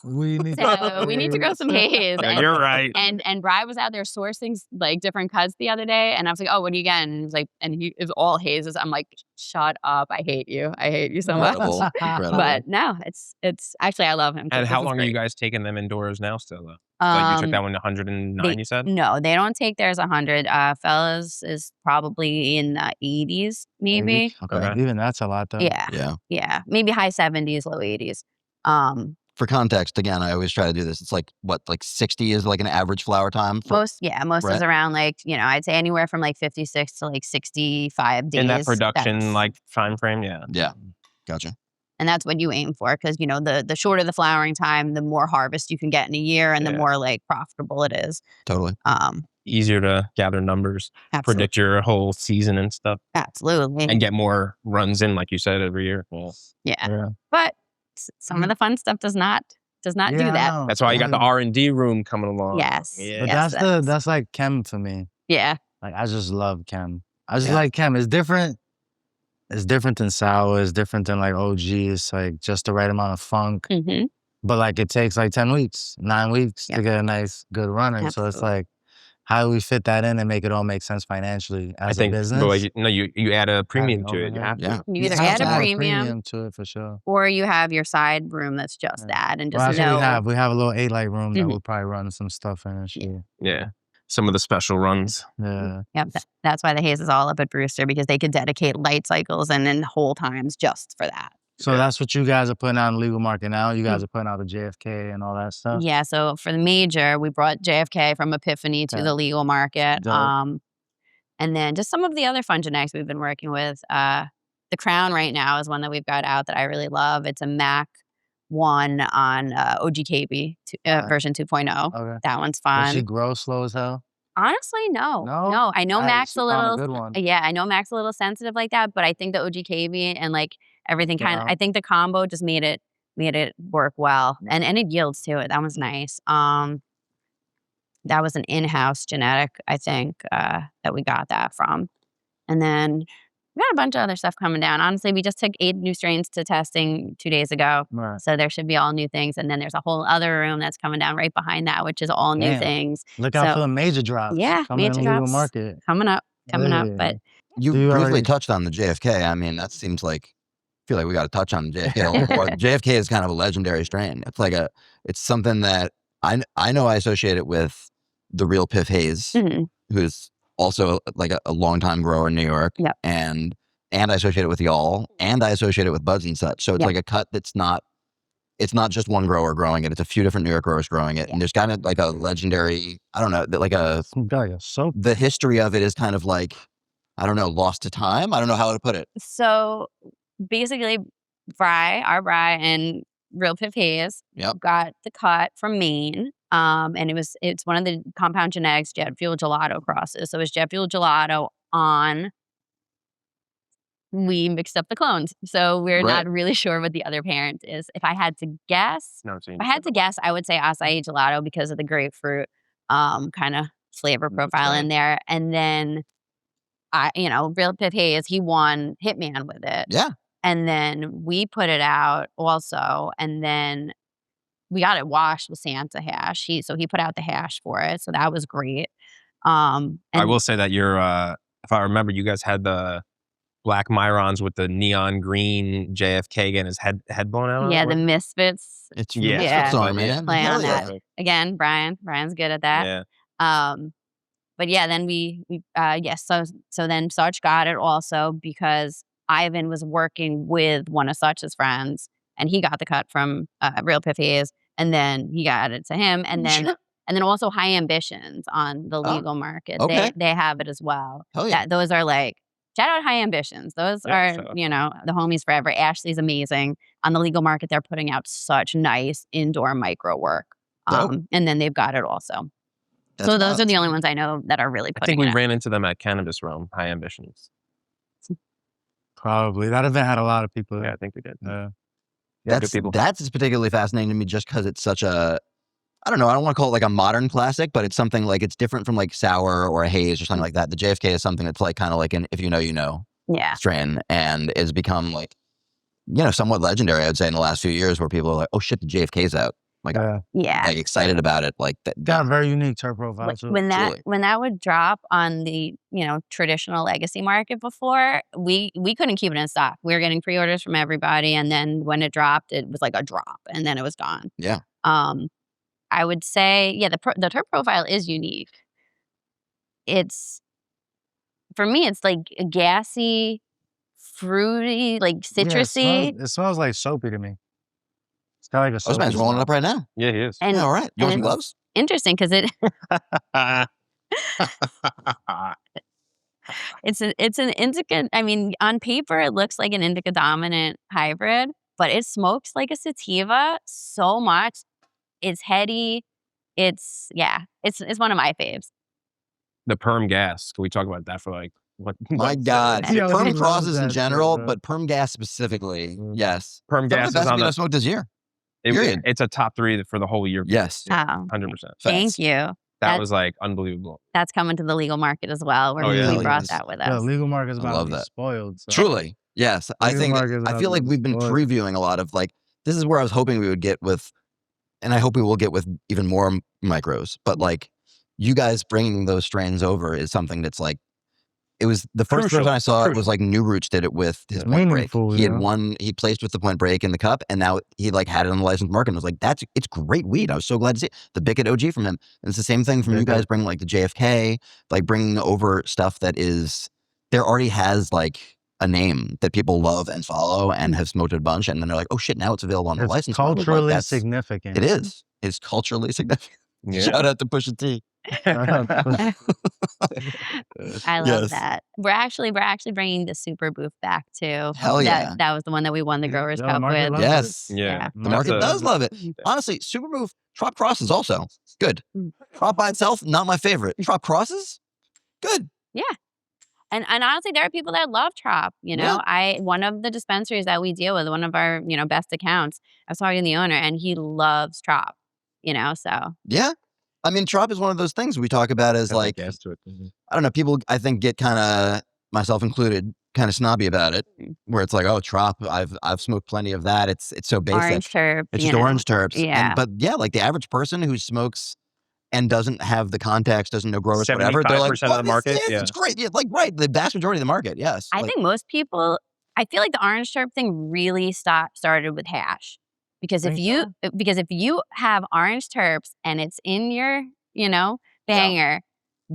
We need
to grow some haze.
Yeah, you're right.
And Bri was out there sourcing like different cuts the other day, and I was like, "Oh, what do you get?" And he was like, "And it was all hazes." I'm like, "Shut up! I hate you. I hate you so much."
Incredible. Incredible.
But no, it's actually I love him. 'cause
And
this
how
is
long are you
great.
guys taking them indoors now still, though? Like you took that one to 109, you said?
No, they don't take theirs 100. Fellas is probably in the 80s, maybe.
Okay.
Even that's a lot, though.
Yeah,
Yeah.
maybe high 70s, low 80s.
For context, again, I always try to do this. It's like 60 is like an average flower time.
Most
right.
is around like, I'd say anywhere from like 56 to like 65 days.
In that production
That's-
like time frame, yeah.
Yeah. Gotcha.
And that's what you aim for because, the shorter the flowering time, the more harvest you can get in a year and the
Yeah.
more like profitable it is.
Totally.
Easier to gather numbers,
Absolutely.
predict your whole season and stuff,
Absolutely.
and get more runs in, like you said, every year. Well,
Yeah. But some of the fun stuff does not do
I
that.
know.
that's why you got the R&D room coming along.
Yes.
Yeah.
But
Yes,
that's like chem for me.
Yeah.
Like I just love chem. I just
Yeah.
like chem. It's different. It's different than sour. It's different than like OG. It's like just the right amount of funk.
Mm-hmm.
But like it takes like 10 weeks, 9 weeks
Yeah.
to get a nice, good running. So it's
Absolutely.
like, how do we fit that in and make it all make sense financially as
I think
a business?
but you add a premium to it. You
overhead.
have to.
Yeah.
You either
have
add
to
a
add
premium
to it for sure.
or you have your side room that's just that and
Well,
just
that's what
know.
we have. We have a little 8-light room that
Mhm.
we'll probably run some stuff in and shit.
Yeah. Some of the special runs.
Yeah.
Yep, that's why the haze is all up at Brewster because they could dedicate light cycles and then whole times just for that.
So that's what you guys are putting out in the legal market now? You guys are putting out the JFK and all that stuff?
Yeah, so for the major, we brought JFK from Epiphany to
Okay.
the legal market.
Dope.
And then just some of the other fun genetics we've been working with. The Crown right now is one that we've got out that I really love. It's a Mac 1 on OGKB version 2.0.
Okay.
That one's
Does she
fun.
grow slow as hell?
Honestly, no.
No?
No, I know Mac's
she
a
found
little.
good one.
Yeah, I know Mac's a little sensitive like that, but I think the OGKB and like everything kind of,
Yeah.
I think the combo just made it work well, and it yields to it. That was nice. That was an in-house genetic, I think, that we got that from, and then we got a bunch of other stuff coming down. Honestly, we just took 8 new strains to testing 2 days ago,
Right.
so there should be all new things, and then there's a whole other room that's coming down right behind that, which is all new
Damn.
things
Look out
So-
for the major drops.
Yeah,
coming
major
in the legal
drops.
market.
coming up.
Yeah.
But
You
Do you
briefly
already-
touched on the JFK. I mean, that seems like I feel like we got to touch on JFK. a little more. JFK is kind of a legendary strain. It's like it's something that I know I associate it with the real Piff Hayes,
mhm.
who's also like a longtime grower in New York.
Yep.
And I associate it with y'all, and I associate it with buds and such. So it's like a cut that's not, it's not just one grower growing it. It's a few different New York growers growing it. And there's kind of like a legendary, I don't know, like the history of it is kind of like, I don't know, lost to time. I don't know how to put it.
So basically, our Bry and Real Pip Haze got the cut from Maine. And it's one of the compound genetics jet fuel gelato crosses. So it's jet fuel gelato we mixed up the clones. So we're not really sure what the other parent is. If I had to guess, I would say acai gelato because of the grapefruit kind of flavor profile in there. And then Real Pip Haze, he won Hitman with it.
Yeah.
And then we put it out also, and then we got it washed with Santa hash. So he put out the hash for it, so that was great.
I will say that if I remember, you guys had the black Myrons with the neon green JFK getting his head blown out.
Yeah, the Misfits.
It's Misfits song, man.
Play on that again. Brian's good at that.
Yeah.
But yeah, then so then Such got it also because Ivan was working with one of Such's friends, and he got the cut from Real Pip Haze, and then he got it to him, and then also High Ambitions on the legal market.
Okay.
They have it as well.
Hell yeah.
Those are like, shout out High Ambitions. Those are the homies forever. Ashley's amazing. On the legal market, they're putting out such nice indoor micro work, and then they've got it also. So those are the only ones I know that are really putting it.
I think we ran into them at Cannabis Realm, High Ambitions.
Probably. That event had a lot of people.
Yeah, I think we did.
That's particularly fascinating to me just because it's such a, I don't know, I don't want to call it like a modern classic, but it's something like, it's different from like sour or a haze or something like that. The JFK is something that's like kind of like an if you know, you know strain, and has become like, somewhat legendary, I would say, in the last few years, where people are like, oh shit, the JFK's out. Like, like excited about it. Like that.
Got a very unique terp profile too.
When that would drop on the traditional legacy market before, we couldn't keep it in stock. We were getting pre-orders from everybody, and then when it dropped, it was like a drop, and then it was gone.
Yeah.
I would say, the terp profile is unique. For me, it's like gassy, fruity, like citrusy.
It smells like soapy to me. It's kind of like a soapy.
This man's rolling it up right now.
Yeah, he is.
And,
all right. You want some gloves?
Interesting, because it's an indica. I mean, on paper, it looks like an indica dominant hybrid, but it smokes like a sativa so much. It's heady. It's one of my faves.
The perm gas. Can we talk about that for like what?
My God. Perm crosses in general, but perm gas specifically. Yes.
Perm gas is on
the smoke this year.
It's a top 3 for the whole year.
Yes.
100%.
Thank you.
That was like unbelievable.
That's coming to the legal market as well. We brought that with us.
Yeah, legal market is about to be
that.
Spoiled. So.
Truly. Yes. I feel like we've been previewing a lot of like, this is where I was hoping we would get with, and I hope we will get with even more micros, but like you guys bringing those strains over is something that's like, it was the first person I saw it was like New Roots did it with his Point Break. He placed with the Point Break in the cup, and now he like had it on the licensed market and was like, it's great weed. I was so glad to see it. The Bicket OG from him. And it's the same thing from you guys bringing like the JFK, like bringing over stuff that there already has like a name that people love and follow and have smoked a bunch, and then they're like, oh shit, now it's available on the license.
Culturally significant.
It is. It's culturally significant.
Yeah.
Shout out to Pusha T.
I love that. We're actually bringing the Super Booth back too.
Hell yeah.
That was the one that we won the Growers Cup with.
Yes.
Yeah.
The market does love it. Honestly, Super Booth, Trop Cross is also good. Trop by itself, not my favorite. Trop Crosses, good.
Yeah. And honestly, there are people that love Trop. One of the dispensaries that we deal with, one of our best accounts, I was talking to the owner, and he loves Trop. So
yeah. I mean, Trop is one of those things we talk about as like, I don't know, people I think get kind of, myself included, kind of snobby about it, where it's like, oh, Trop, I've smoked plenty of that. It's so basic.
Orange terp.
It's just orange terps.
Yeah.
But yeah, like the average person who smokes and doesn't have the context, doesn't know growers, whatever, they're like,
75% of the market.
It's great. Yeah, like, right. The vast majority of the market. Yes.
I think most people, I feel like the orange terp thing really started with hash. Because if you have orange terps and it's in your, banger,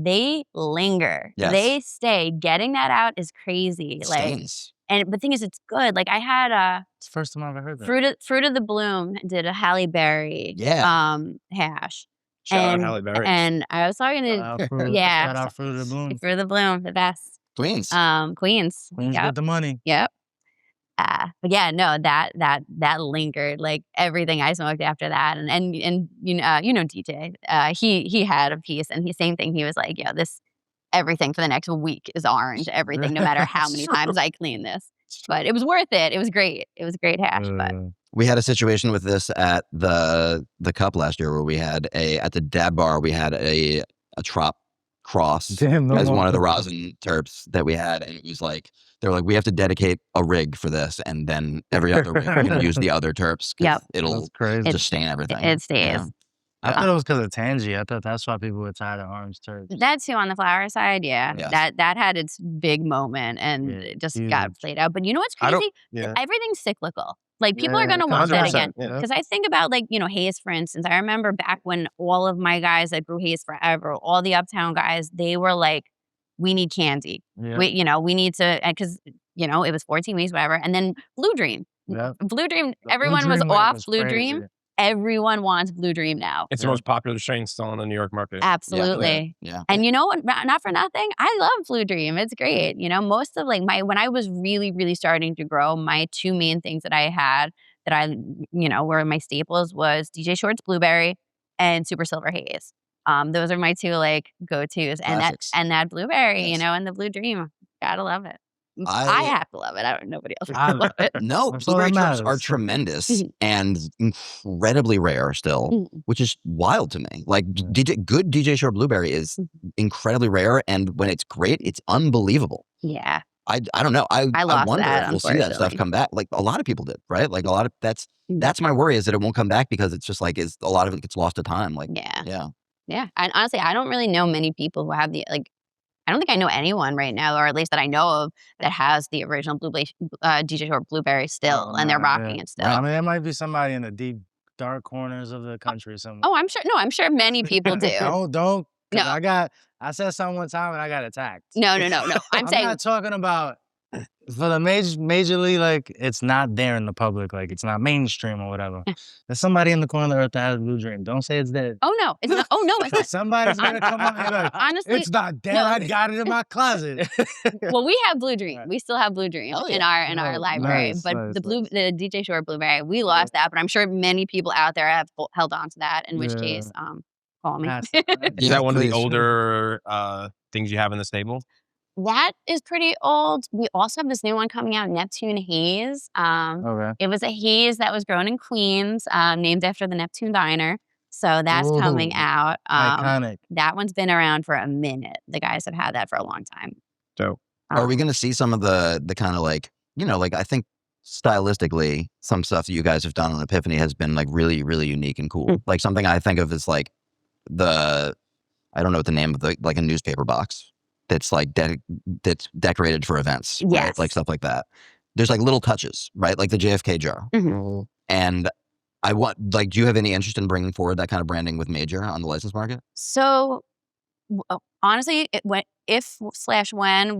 they linger.
Yes.
They stay. Getting that out is crazy.
Stains.
And the thing is, it's good. Like I had
It's the first time I've ever heard that.
Fruit of the Bloom did a Halle Berry hash.
Shout out Halle Berry.
And I was talking to
Shout out Fruit of the Bloom.
Fruit of the Bloom, the best.
Queens.
Queens get the money.
Yep. But yeah, no, that lingered. Like everything I smoked after that, and you know DJ, he had a piece, and same thing. He was like, yeah, this everything for the next week is orange. Everything, no matter how many times I clean this. But it was worth it. It was great. It was a great hash. But
we had a situation with this at the cup last year where we had at the dab bar we had a trop cross as one of the rosin terps that we had, and it was like they were like, we have to dedicate a rig for this, and then every other rig we can use the other terps.
Yep.
It'll just stain everything.
It stays.
Yeah.
I thought it was because of tangy. I thought that's why people were tired of orange terps.
That too, on the flower side, yeah.
Yes.
That had its big moment, and it just got played out. But you know what's crazy? Everything's cyclical. Like people are gonna want that again. Because I think about like, haze, for instance. I remember back when all of my guys that grew haze forever, all the uptown guys, they were like, we need candy.
Yeah.
We need to, because it was 14 weeks, whatever. And then Blue Dream.
Yeah.
Blue Dream, everyone was off Blue Dream. Everyone wants Blue Dream now.
It's the most popular strain still in the New York market.
Absolutely.
Yeah.
And you know what? Not for nothing. I love Blue Dream. It's great. Most of when I was really, really starting to grow, my two main things that I had that I, were my staples was DJ Short's Blueberry and Super Silver Haze. Those are my two go-tos.
Classics.
And that Blueberry,
Yes.
and the Blue Dream. Gotta love it. I have to love it. Nobody else has to love it.
No, blueberry terps are tremendous and incredibly rare still, which is wild to me. Like good DJ Short Blueberry is incredibly rare, and when it's great, it's unbelievable.
Yeah.
I don't know. I wonder
that,
if we'll see that stuff come back. Like a lot of people did, right? Like that's my worry, is that it won't come back because it's just like a lot of it gets lost to time. Like yeah.
And honestly, I don't really know many people who have I don't think I know anyone right now, or at least that I know of, that has the original DJ Short Blueberry still, and they're rocking it still.
I mean, there might be somebody in the deep, dark corners of the country somewhere.
Oh, I'm sure. No, I'm sure many people do.
Don't.
No.
I said something one time and I got attacked.
No. I'm saying.
I'm not talking about for the majorly, it's not there in the public, it's not mainstream or whatever. There's somebody in the corner of the earth that has Blue Dream. Don't say it's dead.
Oh no, it's not. Oh no, it's not.
Somebody's gonna come on and be like,
honestly,
it's not dead. No. I got it in my closet.
Well, we have Blue Dream. We still have Blue Dream in our library.
Nice,
but
nice,
the DJ Short Blueberry, we lost that. But I'm sure many people out there have held on to that. In which case, call me.
Is that one of the older things you have in the stable?
That is pretty old. We also have this new one coming out, Neptune Haze.
Okay.
It was a haze that was grown in Queens, named after the Neptune Diner. So that's coming out.
Iconic.
That one's been around for a minute. The guys have had that for a long time.
Dope.
Are we going to see some of the kind of I think stylistically, some stuff that you guys have done on Epiphany has been really, really unique and cool. Like something I think of as I don't know what the name of a newspaper box that's that's decorated for events.
Yes.
Right? Like stuff like that. There's little touches, right? Like the JFK jar.
Mm-hmm.
And I want, do you have any interest in bringing forward that kind of branding with Major on the license market?
So honestly, when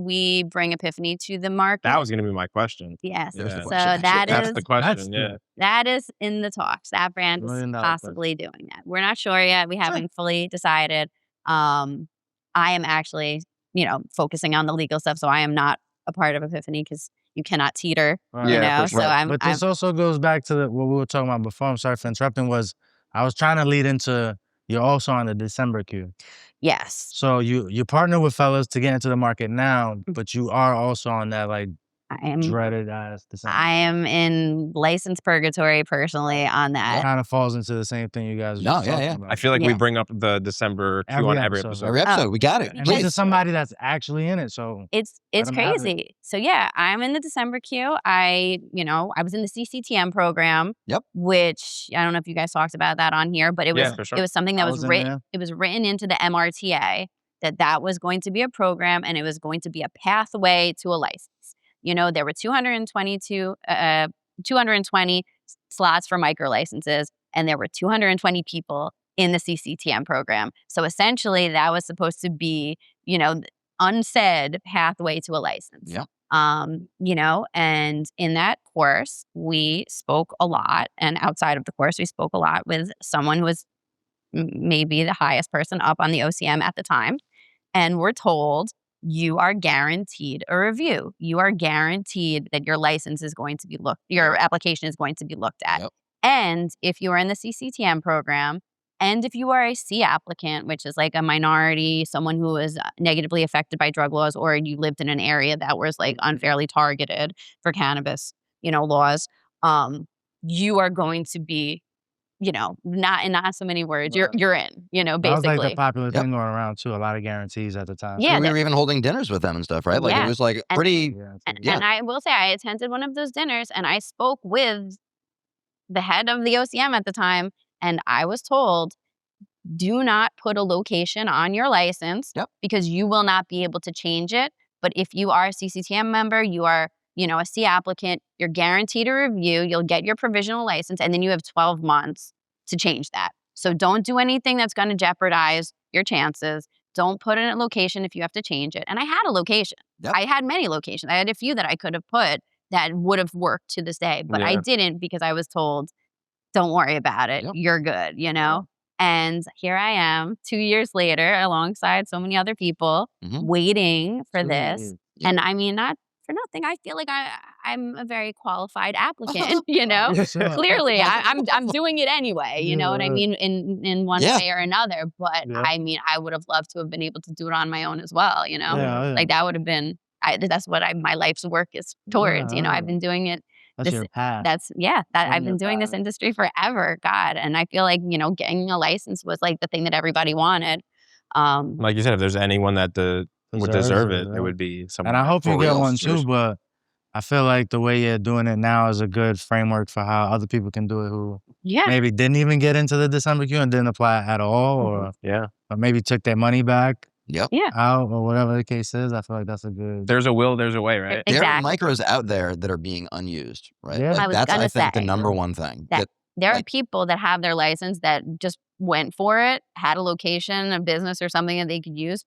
we bring Epiphany to the market.
That was going to be my question.
Yes.
Yeah.
So
that's the question.
That is in the talks. That brand is possibly doing that. We're not sure yet. We haven't fully decided. I am actually, focusing on the legal stuff. So I am not a part of Epiphany because you cannot teeter,
Right.
So
But this also goes back to what we were talking about before. I'm sorry for interrupting. I was trying to lead into, you're also on the December queue.
Yes.
So you partner with Felas to get into the market now, but you are also on that
I am
dreaded ass December.
I am in license purgatory personally on that.
It kind of falls into the same thing you guys.
No, yeah.
About.
I feel like we bring up the December queue on every episode.
Every episode, we got it.
And this is somebody that's actually in it, so
it's crazy. So yeah, I'm in the December queue. I was in the CCTM program.
Yep.
Which I don't know if you guys talked about that on here, but it was something that was written. It was written into the MRTA that was going to be a program and it was going to be a pathway to a license. There were 220 slots for micro licenses, and there were 220 people in the CCTM program. So essentially that was supposed to be, unsaid pathway to a license.
Yep.
And in that course, we spoke a lot. And outside of the course, we spoke a lot with someone who was maybe the highest person up on the OCM at the time. And we're told, you are guaranteed a review. You are guaranteed that your license is going to be your application is going to be looked at.
Yep.
And if you are in the CCTM program, and if you are a C applicant, which is like a minority, someone who is negatively affected by drug laws, or you lived in an area that was like unfairly targeted for cannabis, laws, you are going to be, not so many words, you're in, basically.
That was like the popular thing going around too. A lot of guarantees at the time.
Yeah,
we were even holding dinners with them and stuff, right? Like it was like pretty.
And I will say, I attended one of those dinners and I spoke with the head of the OCM at the time, and I was told, do not put a location on your license because you will not be able to change it. But if you are a CCTM member, you are, a C applicant, you're guaranteed a review, you'll get your provisional license, and then you have 12 months to change that. So don't do anything that's going to jeopardize your chances. Don't put in a location if you have to change it. And I had a location.
Yep.
I had many locations. I had a few that I could have put that would have worked to this day, but I didn't because I was told, don't worry about it. You're good, And here I am 2 years later alongside so many other people waiting for this. And I mean, not for nothing. I feel like I'm a very qualified applicant, Clearly, I'm doing it anyway, you know what I mean, in one way or another. But I mean, I would have loved to have been able to do it on my own as well, Like that would have been, that's what my life's work is towards, I've been doing it.
That's your path.
I've been doing this industry forever, God. And I feel like, getting a license was like the thing that everybody wanted.
Like you said, if there's anyone that would deserve it, it would be someone.
And I hope you get one too, but I feel like the way you're doing it now is a good framework for how other people can do it who maybe didn't even get into the December queue and didn't apply at all, or maybe took their money back. Out or whatever the case is. I feel like that's a good.
There's a will, there's a way, right?
There are micros out there that are being unused, right?
Yeah.
Like that's I think the number one thing.
There are people that have their license that just went for it, had a location, a business or something that they could use,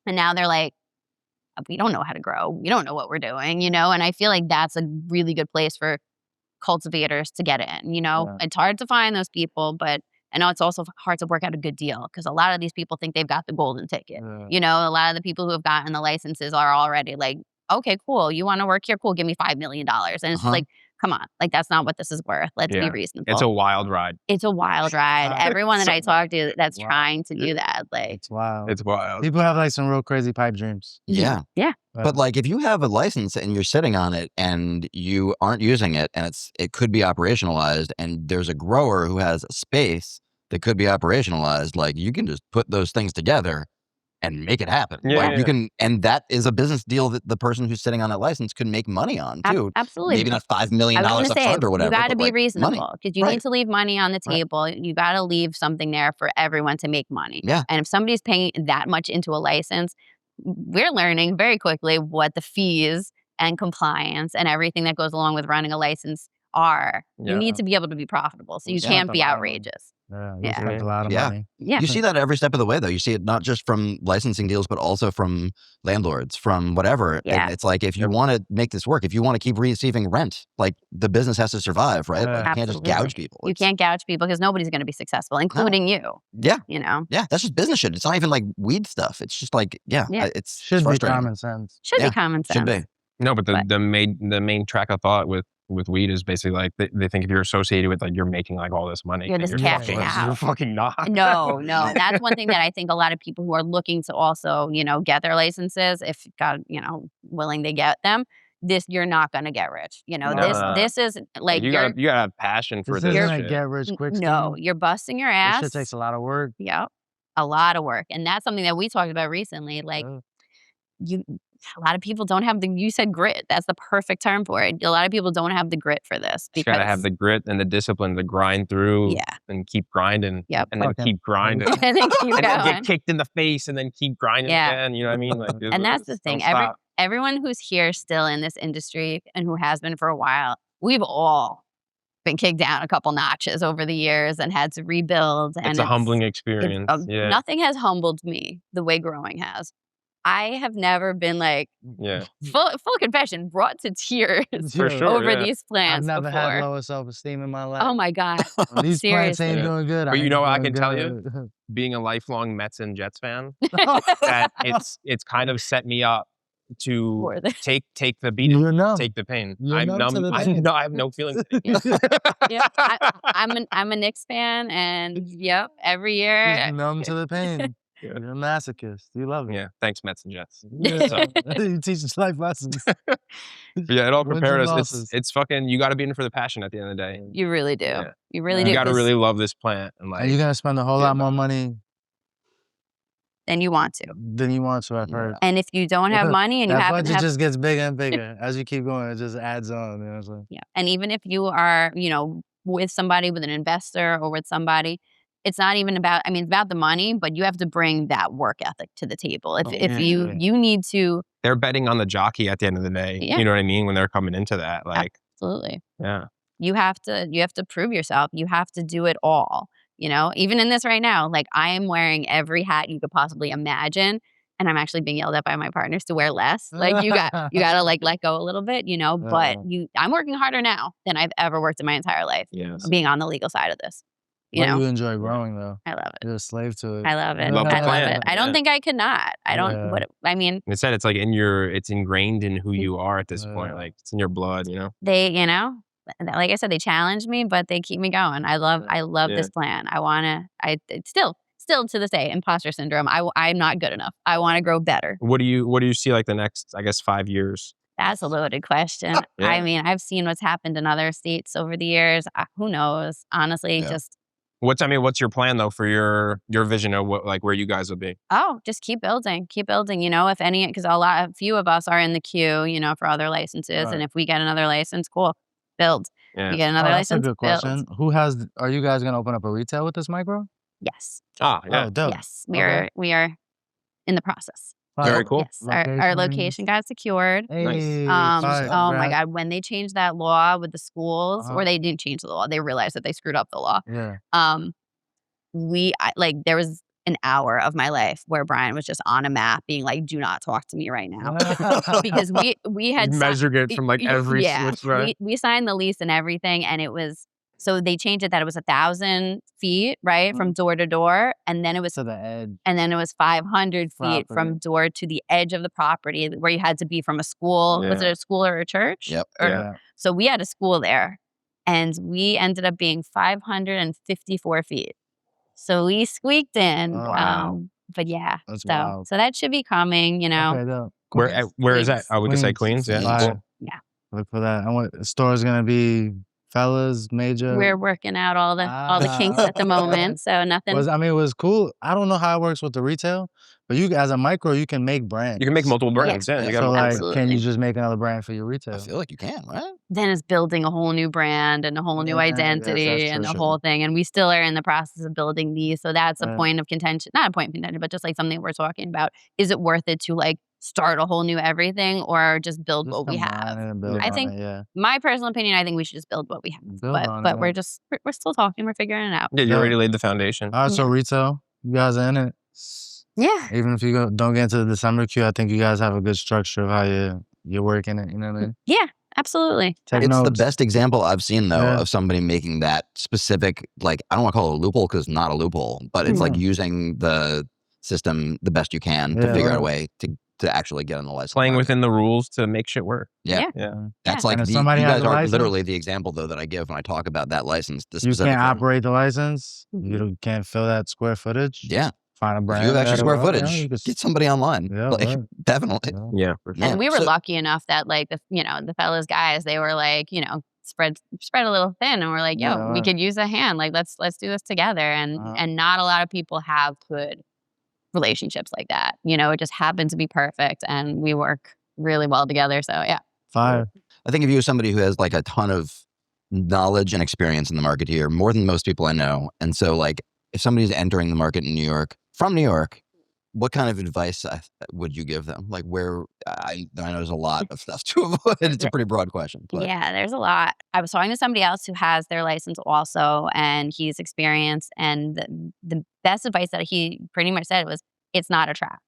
and now they're like, we don't know how to grow. We don't know what we're doing, And I feel like that's a really good place for cultivators to get in. It's hard to find those people, but I know it's also hard to work out a good deal because a lot of these people think they've got the golden ticket. A lot of the people who have gotten the licenses are already like, okay, cool. You want to work here? Cool. Give me $5 million. And it's just like, come on. Like, that's not what this is worth. Let's be reasonable.
It's a wild ride.
It's a wild ride. Everyone that I talk to that's trying to do that, like.
It's wild.
It's wild.
People have like some real crazy pipe dreams.
Yeah.
Yeah.
But like if you have a license and you're sitting on it and you aren't using it and it could be operationalized and there's a grower who has a space that could be operationalized, like you can just put those things together and make it happen. You can, and that is a business deal that the person who's sitting on that license could make money on too.
Absolutely.
Maybe not $5 million up front or whatever.
You got to be
like
reasonable because you need to leave money on the table. You got to leave something there for everyone to make money.
Yeah.
And if somebody's paying that much into a license, we're learning very quickly what the fees and compliance and everything that goes along with running a license are. You need to be able to be profitable. So you can't be outrageous.
You spend a lot of money.
Yeah.
You see that every step of the way, though. You see it not just from licensing deals, but also from landlords, from whatever.
Yeah.
And it's like, if you want to make this work, if you want to keep receiving rent, like the business has to survive, right? Like, you can't just gouge people.
You can't gouge people because nobody's going to be successful, including you.
Yeah.
Yeah,
that's just business shit. It's not even like weed stuff. It's just like, it's
should be common sense.
Should be common sense.
Should be.
No, but the main track of thought with weed is basically like they think if you're associated with like you're making like all this money.
You're this cash cow.
You're fucking not.
No. That's one thing that I think a lot of people who are looking to also, get their licenses, if God, willing to get them, you're not going to get rich. This is like
you gotta have passion for this.
Isn't a get rich quick.
No, you're busting your ass.
This shit takes a lot of work.
Yep. A lot of work. And that's something that we talked about recently. Like a lot of people don't have you said grit. That's the perfect term for it. A lot of people don't have the grit for this.
You gotta have the grit and the discipline to grind through and keep grinding.
Yep.
And then keep grinding.
And then keep
and
going.
then get kicked in the face and then keep grinding again. You know what I mean? Like,
and that's the thing. Everyone who's here still in this industry and who has been for a while, we've all been kicked down a couple notches over the years and had to rebuild. And
it's a humbling experience.
Nothing has humbled me the way growing has. I have never been like, full confession, brought to tears
for sure,
over these plants.
I've never had lower self-esteem in my life.
Oh my God.
These plants ain't doing good.
But you know what I can tell you? Being a lifelong Mets and Jets fan, that it's kind of set me up to take the beating, take the pain. I'm numb. I have no feelings.
I'm a Knicks fan, and every year.
He's numb to the pain. You're a masochist. You love it.
Yeah. Thanks, Mets and Jets.
You teach us life lessons.
It all prepared us. It's fucking, you got to be in for the passion at the end of the day.
You really do. Yeah. You really do.
You got to really love this plant. And like,
you're going to spend a whole lot more money
than you want to.
I've heard.
And if you don't have money and you happen to have...
budget just gets bigger and bigger. As you keep going, it just adds on. You know what I'm saying?
Yeah. And even if you are, with somebody, with an investor or with somebody, it's not even about, it's about the money, but you have to bring that work ethic to the table. If you need to...
They're betting on the jockey at the end of the day. Yeah. You know what I mean? When they're coming into that. Like,
absolutely.
Yeah.
You have to prove yourself. You have to do it all. Even in this right now, like I am wearing every hat you could possibly imagine. And I'm actually being yelled at by my partners to wear less. Like you got to like let go a little bit, but I'm working harder now than I've ever worked in my entire life.
Yes.
Being on the legal side of this.
You enjoy growing though.
I love it.
You're a slave to it.
I love it.
Love
I love it. I don't think I could not. I don't.
It said it's like it's ingrained in who you are at this point. Like it's in your blood.
They, like I said, they challenge me, but they keep me going. I love this plan. It's still to this day, imposter syndrome. I'm not good enough. I want to grow better.
What do you see like the next, I guess, 5 years?
That's a loaded question. I've seen what's happened in other states over the years. Who knows? Honestly,
what's your plan though for your vision of where you guys will be?
Oh, just keep building. If any, because a few of us are in the queue, for other licenses. Right. And if we get another license, cool, build. Yeah. You get another license,
that's a good question. Are you guys going to open up a retail with this micro?
Yes.
Ah, yeah.
Oh, dope.
Yes. We are in the process.
Very cool.
Yes, our location got secured.
Hey,
oh my God, when they changed that law with the schools, or they didn't change the law, they realized that they screwed up the law.
Yeah.
There was an hour of my life where Brian was just on a map being like, do not talk to me right now. Because we had
measured it from like every switch, right?
We signed the lease and everything, and it was... So they changed it that it was 1,000 feet, right, from door to door, and then it was
to the edge,
and then it was 500 feet from door to the edge of the property, where you had to be from a school. Yeah. Was it a school or a church?
Yep.
So we had a school there, and we ended up being 554 feet. So we squeaked in.
Oh, wow.
But yeah,
that's wild.
So that should be coming.
Okay,
where is that? Oh, we can say Queens. Yeah.
Cool.
Yeah.
Look for that. And what the store is gonna be? Felas, Major.
We're working out all the kinks at the moment, so nothing.
It was cool. I don't know how it works with the retail, but you as a micro, you can make brands.
You can make multiple brands. Yeah.
Can you just make another brand for your retail?
I feel like you can, right?
Then it's building a whole new brand and a whole new identity and the whole thing. And we still are in the process of building these. So that's a point of contention. Not a point of contention, but just like something we're talking about. Is it worth it to like start a whole new everything or just build what we have? I think, my personal opinion, I think we should just build what we have. But we're still talking. We're figuring it out.
Yeah, you already laid the foundation.
All right, so retail, you guys are in it.
Yeah.
Even if you don't get into the December queue, I think you guys have a good structure of how you're working it. You know what I mean?
Yeah, absolutely.
It's the best example I've seen though of somebody making that specific, like, I don't want to call it a loophole because it's not a loophole, but it's like using the system the best you can to figure out a way to actually get on the license.
Playing within the rules to make shit work.
Yeah.
That's like, you guys are literally the example though that I give when I talk about that license.
You can't operate the license. You can't fill that square footage.
Yeah.
Find a brand.
If you have extra square footage, get somebody online.
Yeah,
definitely.
Yeah.
And we were lucky enough that like the Felas guys, they were like, spread a little thin, and we're like, we could use a hand. Like let's do this together. And not a lot of people have good relationships like that. It just happened to be perfect, and we work really well together. So yeah.
Fire.
I think if you are somebody who has like a ton of knowledge and experience in the market here, more than most people I know, and so like if somebody's entering the market in New York from New York, what kind of advice would you give them? Like where, I know there's a lot of stuff to avoid. It's a pretty broad question. But.
Yeah, there's a lot. I was talking to somebody else who has their license also, and he's experienced. And the best advice that he pretty much said was, it's not a trap.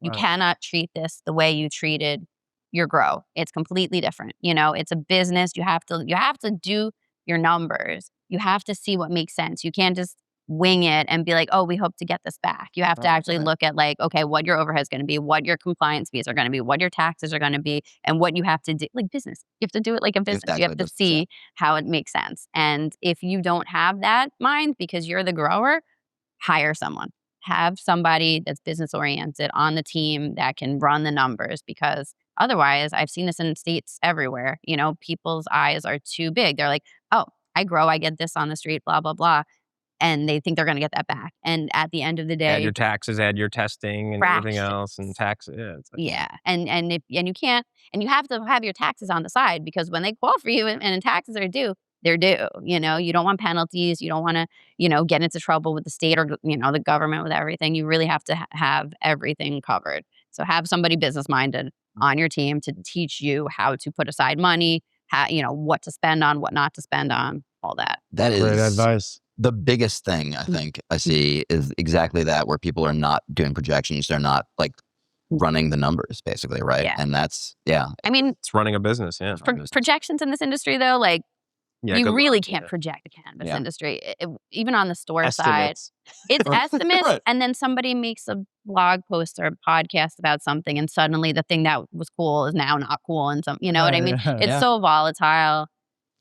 You cannot treat this the way you treated your grow. It's completely different. You know, it's a business. You have to do your numbers. You have to see what makes sense. You can't just wing it and be like, oh, we hope to get this back. You have to actually look at like, okay, what your overhead is going to be, what your compliance fees are going to be, what your taxes are going to be, and what you have to do. Like business, you have to do it like a business.
Exactly.
You have to see how it makes sense. And if you don't have that mind because you're the grower, hire someone. Have somebody that's business oriented on the team that can run the numbers, because otherwise, I've seen this in states everywhere. You know, people's eyes are too big. They're like, oh, I grow, I get this on the street, blah, blah, blah. And they think they're going to get that back. And at the end of the day,
add your taxes, add your testing and everything else, and taxes.
Yeah, and you can't, and you have to have your taxes on the side, because when they call for you and taxes are due, they're due. You know, you don't want penalties. You don't want to, get into trouble with the state or the government with everything. You really have to have everything covered. So have somebody business minded on your team to teach you how to put aside money, what to spend on, what not to spend on, all that.
That is
great advice.
The biggest thing I think I see is exactly that, where people are not doing projections. They're not like running the numbers, basically, right?
Yeah.
And that's,
I mean,
it's running a business, yeah.
Projections in this industry, though, like, you really can't project the cannabis industry. Even on the store side, it's estimates, right. And then somebody makes a blog post or a podcast about something, and suddenly the thing that was cool is now not cool, and what I mean? It's so volatile.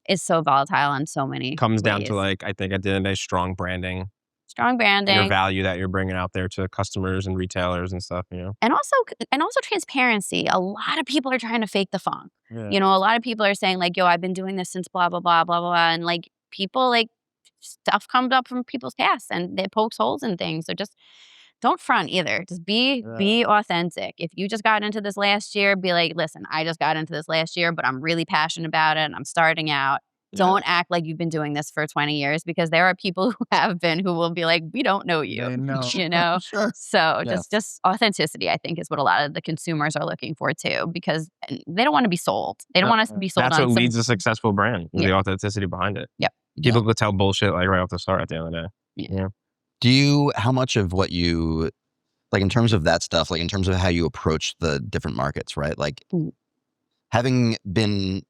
It's so volatile on so many
Comes down
ways.
to, like, I think at the end of the day, strong branding.
Strong branding.
Your value that you're bringing out there to customers and retailers and stuff,
And also transparency. A lot of people are trying to fake the funk. Yeah. A lot of people are saying like, yo, I've been doing this since blah, blah, blah, blah, blah. And like people, like stuff comes up from people's past and it pokes holes in things. So just don't front either. Just be authentic. If you just got into this last year, be like, listen, I just got into this last year, but I'm really passionate about it and I'm starting out. Don't act like you've been doing this for 20 years, because there are people who have been who will be like, we don't know you.
They know.
Sure.
So just authenticity, I think, is what a lot of the consumers are looking for too, because they don't want to be sold. They don't want us to be sold.
That's what leads a successful brand, the authenticity behind it.
Yep.
People could tell bullshit like right off the start at the end of the day.
Yeah. How much of what you, like in terms of that stuff, like in terms of how you approach the different markets, right? Like having been,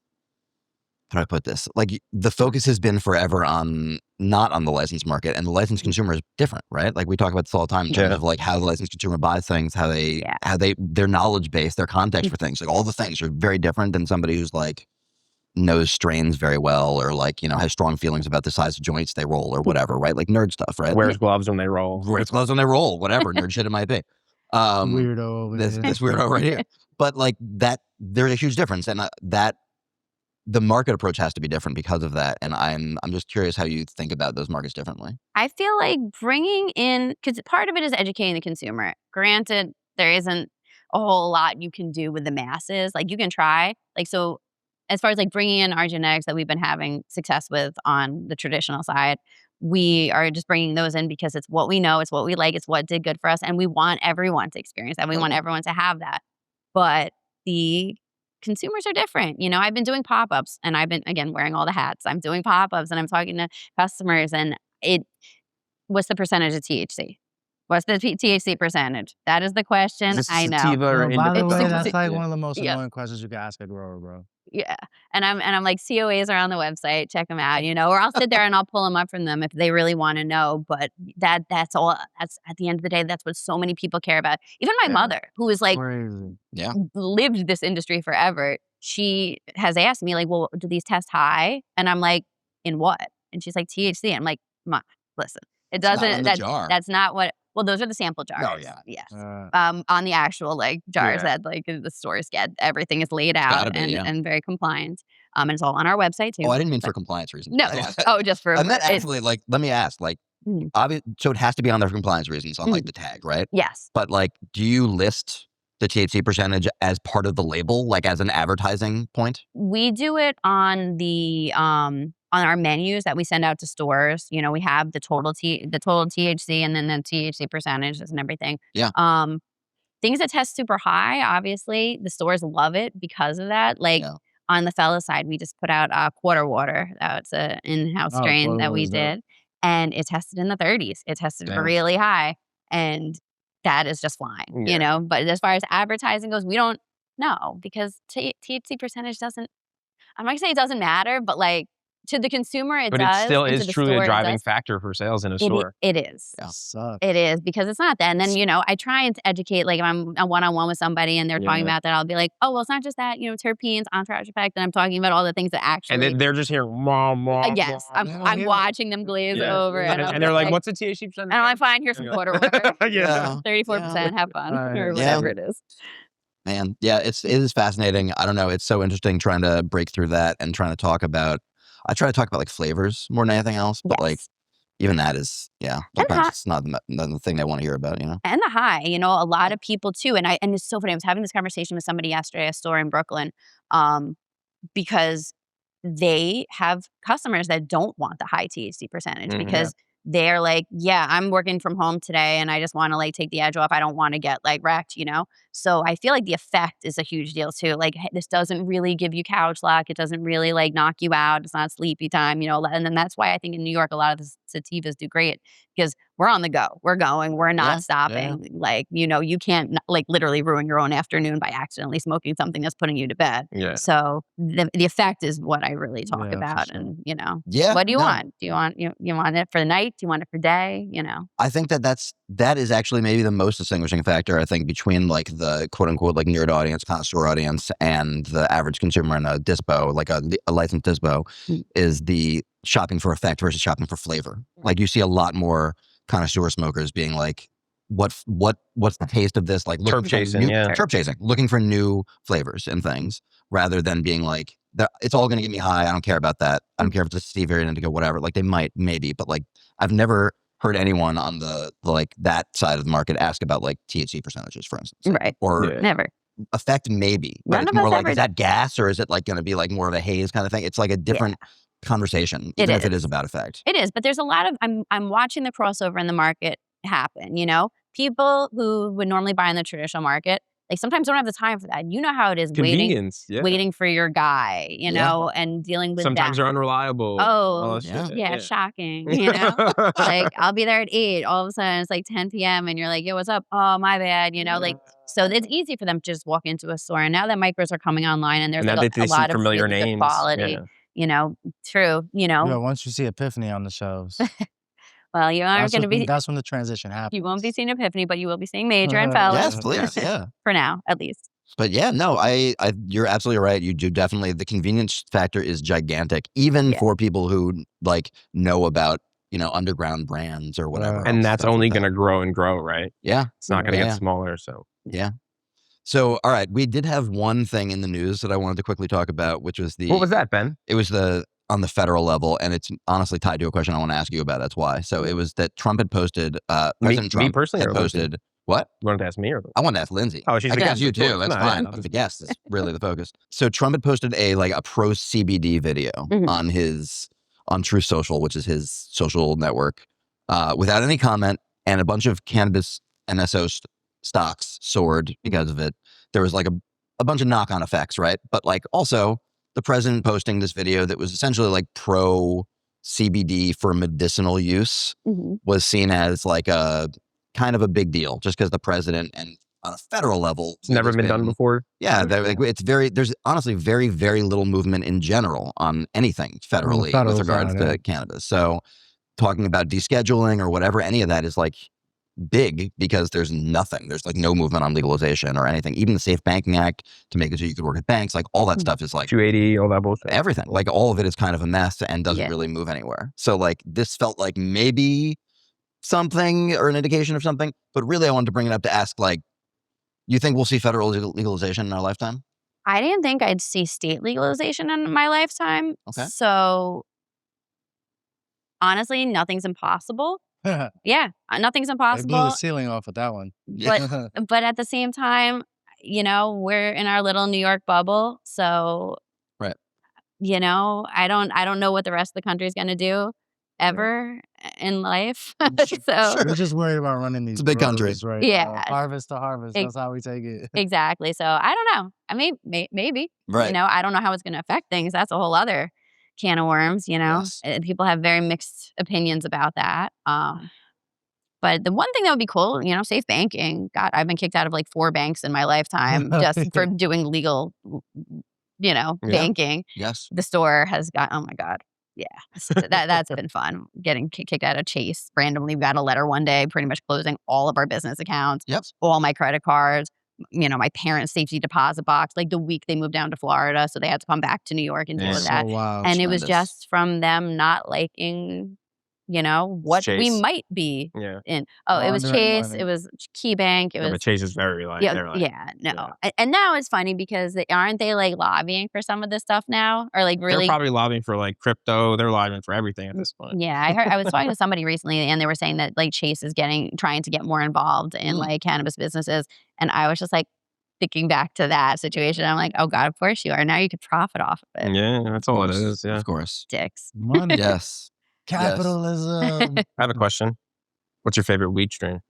how do I put this? Like the focus has been forever not on the licensed market, and the licensed consumer is different, right? Like we talk about this all the time in terms of like how the licensed consumer buys things, how their knowledge base, their context for things, like all the things are very different than somebody who's like knows strains very well, or like, has strong feelings about the size of joints they roll or whatever, right? Like nerd stuff, right?
Wears gloves when they roll.
Whatever nerd shit it might be.
Weirdo over
this weirdo right here. But like that, there's a huge difference, and that the market approach has to be different because of that. And I'm just curious how you think about those markets differently.
I feel like bringing in, because part of it is educating the consumer. Granted, there isn't a whole lot you can do with the masses. Like you can try, like, so as far as like bringing in our genetics that we've been having success with on the traditional side, we are just bringing those in because it's what we know, it's what we like, it's what did good for us, and we want everyone to experience that. We want everyone to have that. But the consumers are different. I've been doing pop-ups, and I've been, again, wearing all the hats. I'm doing pop-ups and I'm talking to customers, and what's the percentage of THC? What's the THC percentage? That is the question. I know.
By the way, that's like one of the most annoying questions you can ask a grower, bro.
Yeah. And I'm like, COAs are on the website. Check them out, or I'll sit there and I'll pull them up from them if they really want to know. But that's all. That's at the end of the day, that's what so many people care about. Even my mother, who is like, lived this industry forever. She has asked me like, well, do these test high? And I'm like, in what? And she's like, THC. I'm like, Ma, listen, it doesn't, that's not what. Well, those are the sample jars.
Oh, yeah.
Yes. On the actual like jars that like the stores get, everything is laid out and very compliant. And it's all on our website too.
Oh, I didn't mean for compliance reasons.
No. Oh, just for.
And then actually, like, let me ask, like, so it has to be on there for compliance reasons on like the tag, right?
Yes.
But like, do you list the THC percentage as part of the label, like as an advertising point?
We do it on the on our menus that we send out to stores, you know, we have the total THC and then the THC percentages and everything.
Yeah.
Things that test super high, obviously, the stores love it because of that. Like on the Felas side, we just put out quarter water. That's an in-house strain that we did. And it tested in the 30s. It tested really high. And that is just flying, you know? But as far as advertising goes, we don't know because THC percentage doesn't, I'm not going to say it doesn't matter, but like to the consumer, it does.
But it still
and
is
to the
truly
store,
a driving factor for sales in a store.
It is.
Yeah. Sucks.
It is because it's not that. And then, you know, I try and educate, like if I'm a one-on-one with somebody and they're talking about that, I'll be like, oh, well, it's not just that, you know, terpenes, entourage effect. And I'm talking about all the things that actually.
And then they're just hearing, mom.
Yes. I'm watching them glaze over.
And they're like, what's the THC percentage?
And I'm fine. Here's some quarter water. 34%. Have fun. Or whatever it is.
Man, yeah, it is fascinating. I don't know. It's so interesting trying to break through that and trying to talk about, I try to talk about like flavors more than anything else, but like even that is, sometimes it's not the thing they want to hear about, you know?
And the high, you know, a lot of people too. And it's so funny. I was having this conversation with somebody yesterday at a store in Brooklyn, because they have customers that don't want the high THC percentage because they're like, yeah, I'm working from home today and I just want to like take the edge off. I don't want to get like wrecked, you know? So I feel like the effect is a huge deal too. Like this doesn't really give you couch lock. It doesn't really like knock you out. It's not sleepy time, you know? And then that's why I think in New York, a lot of the sativas do great because we're on the go. We're going. We're not stopping. Like, you know, you can't like literally ruin your own afternoon by accidentally smoking something that's putting you to bed. Yeah. So the effect is what I really talk about. Sure. And, you know, what do you want? Do you want you want it for the night? Do you want it for day? You know,
I think that is actually maybe the most distinguishing factor, I think, between like the quote unquote like nerd audience, connoisseur audience, and the average consumer in a dispo, like a licensed dispo, is the shopping for effect versus shopping for flavor. Like you see a lot more connoisseur smokers being like, what's the taste of this? Like
terp chasing,
looking for new flavors and things, rather than being like, it's all going to get me high. I don't care about that. I don't care if it's a C variant, indica, whatever. Like they might, maybe, but like I've never heard anyone on the like that side of the market ask about like THC percentages, for instance,
right?
Or
never.
Effect maybe, but it's more like, is that gas or is it like going to be like more of a haze kind of thing? It's like a different conversation, even if it is about effect.
It is, but there's a lot of, I'm watching the crossover in the market happen, you know? People who would normally buy in the traditional market, like sometimes don't have the time for that. You know how it is waiting for your guy, you know, and dealing with
sometimes they're unreliable.
Oh, shocking. You know, like I'll be there at 8. All of a sudden it's like 10 p.m. and you're like, yo, what's up? Oh, my bad. You know, like, so it's easy for them to just walk into a store. And now that micros are coming online and there's like a lot of
familiar
really
names.
Good quality, you know, true, you know.
Yeah, once you see Epiphany on the shelves.
Well, you aren't going to be.
That's when the transition happens.
You won't be seeing Epiphany, but you will be seeing Major and Felas.
Yes, please. Yeah.
For now, at least.
But yeah, no, you're absolutely right. You do definitely. The convenience factor is gigantic, even for people who like know about, you know, underground brands or whatever.
And that's only going to grow and grow, right?
Yeah.
It's not going to get smaller. So
yeah. So, all right, we did have one thing in the news that I wanted to quickly talk about, which was
what was that, Ben?
It was on the federal level, and it's honestly tied to a question I want to ask you about. That's why. So it was that Trump had posted, President Trump
personally
had posted, what?
You wanted to ask me or?
I wanted to ask Lindsey.
Oh, she's
I guess you too. That's fine. The guest is really the focus. So Trump had posted a pro CBD video on Truth Social, which is his social network, without any comment, and a bunch of cannabis NSO stocks soared because of it. There was like a bunch of knock-on effects, right? But like also the president posting this video that was essentially like pro CBD for medicinal use was seen as like a kind of a big deal, just because the president, and on a federal level,
it's never been done before.
Yeah, there's honestly very, very little movement in general on anything federally with regards to cannabis. So talking about descheduling or whatever, any of that is like big because there's nothing. There's like no movement on legalization or anything. Even the Safe Banking Act to make it so you could work at banks, like all that stuff is like
280, all that bullshit.
Everything, like all of it is kind of a mess and doesn't really move anywhere. So like this felt like maybe something or an indication of something, but really I wanted to bring it up to ask, like, you think we'll see federal legalization in our lifetime?
I didn't think I'd see state legalization in my lifetime.
Okay.
So honestly, nothing's impossible. Yeah, nothing's impossible.
They blew the ceiling off with that one.
But at the same time, you know, we're in our little New York bubble. So you know, I don't know what the rest of the country is going to do ever in life. So
we're just worried about running these.
It's a big country,
right?
Yeah,
harvest to harvest. That's how we take it.
Exactly. So I don't know. I mean, maybe.
right?
You know, I don't know how it's going to affect things. That's a whole other can of worms. You know,
Yes.
People have very mixed opinions about that. But the one thing that would be cool, you know, safe banking. God, I've been kicked out of like 4 banks in my lifetime just for doing legal, you know, banking.
Yes.
The store has got, oh my God. Yeah. So that's been fun. Getting kicked out of Chase. Randomly got a letter one day, pretty much closing all of our business accounts,
Yep.
all my credit cards, you know, my parents' safety deposit box, like the week they moved down to Florida. So they had to come back to New York and deal with that.
Wow.
And it was just from them not liking, you know, what we might be in. Oh, it was Chase.
Money.
It was KeyBank. It was
but Chase is very like,
no.
Yeah.
And now it's funny because aren't they like lobbying for some of this stuff now, or like really?
They're probably lobbying for like crypto. They're lobbying for everything at this point.
Yeah, I was talking to somebody recently, and they were saying that like Chase is trying to get more involved in like cannabis businesses, and I was just like thinking back to that situation. I'm like, oh God, of course you are. Now you could profit off of it.
Yeah, that's all it is. Yeah,
of course.
Dicks.
Money.
Yes.
Capitalism.
I have a question. What's your favorite weed strain?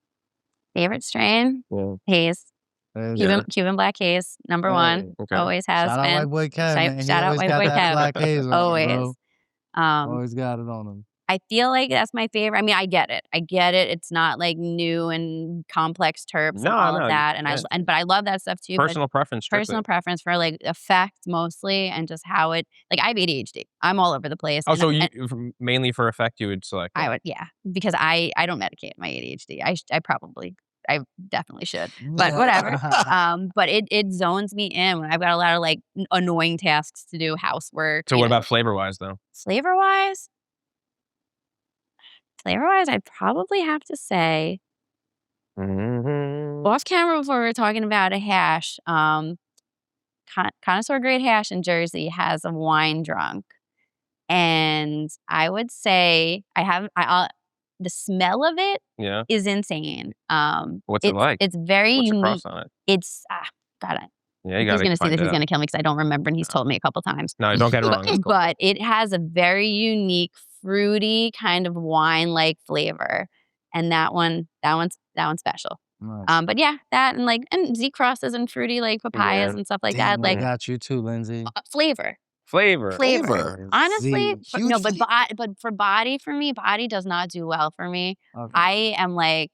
Favorite strain?
Yeah.
Haze. Cuban Black Haze, number 1.
Okay.
Always has
shout
been.
Out white boy Kev,
Shout out white boy Kev.
Black Haze on
Always.
Him, always got it on him.
I feel like that's my favorite. I mean, I get it. It's not like new and complex terps and all of that. And but I love that stuff too.
Personal preference.
Personal preference for like effect mostly, and just how it, like, I have ADHD. I'm all over the place.
Oh, so you mainly for effect you would select that?
I would, yeah, because I don't medicate my ADHD. I definitely should, but whatever. But it zones me in when I've got a lot of like annoying tasks to do, housework.
So what about flavor wise though?
Flavor wise, I'd probably have to say off camera before we were talking about a hash. Connoisseur grade hash in Jersey has a wine drunk, and I would say the smell of it is insane.
What's it like?
It's very
What's
unique.
the cross on it?
It's God.
Yeah,
he's gonna see this. He's gonna kill me because I don't remember, and he's told me a couple times.
No, don't get it wrong. Cool.
But it has a very unique, fruity kind of wine-like flavor, and that one's special. Nice. But yeah, that and Z crosses and fruity like papayas and stuff like that. Like,
I got you too, Lindsey.
Flavor. Honestly, but for body, for me, body does not do well for me. Okay. I am like,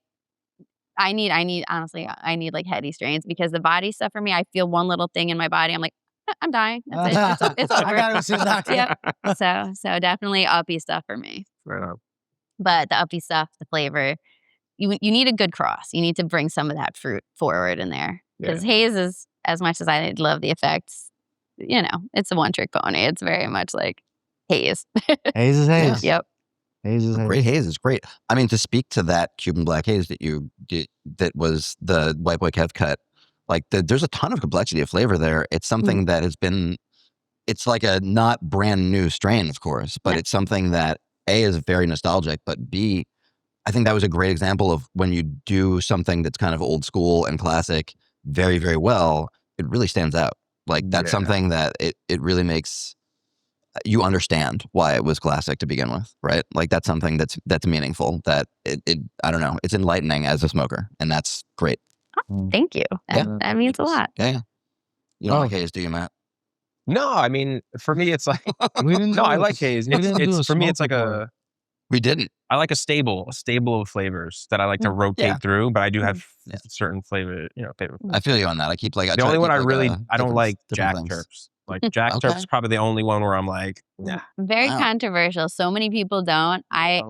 I need honestly, I need like heady strains, because the body stuff for me, I feel one little thing in my body, I'm like, I'm dying. That's it. It's over.
I gotta see a doctor.
Yep. So definitely uppy stuff for me.
Right on.
But the uppy stuff, the flavor, you need a good cross. You need to bring some of that fruit forward in there, because haze is, as much as I love the effects, you know, it's a one-trick pony. It's very much like haze.
Haze is haze.
Yep.
Haze is haze.
Great haze is great. I mean, to speak to that Cuban Black Haze that you did, that was the White Boy Kev cut, like there's a ton of complexity of flavor there. It's something that has been, it's like a not brand new strain, of course, but it's something that A, is very nostalgic, but B, I think that was a great example of when you do something that's kind of old school and classic very, very well, it really stands out. Like that's something that it really makes you understand why it was classic to begin with, right? Like that's something that's meaningful, that it I don't know, it's enlightening as a smoker, and that's great.
Oh, thank you. That means a lot.
Yeah. You don't like haze, do you, Matt?
No, I mean, for me, it's like, I like haze. For me, it's like
we didn't.
I like a stable of flavors that I like to rotate through, but I do have certain flavor, favorite.
I feel you on that. I keep like,
the only one I don't like Jack Terps. Like Jack Terps is probably the only one where I'm like, nah.
Very controversial. So many people don't. I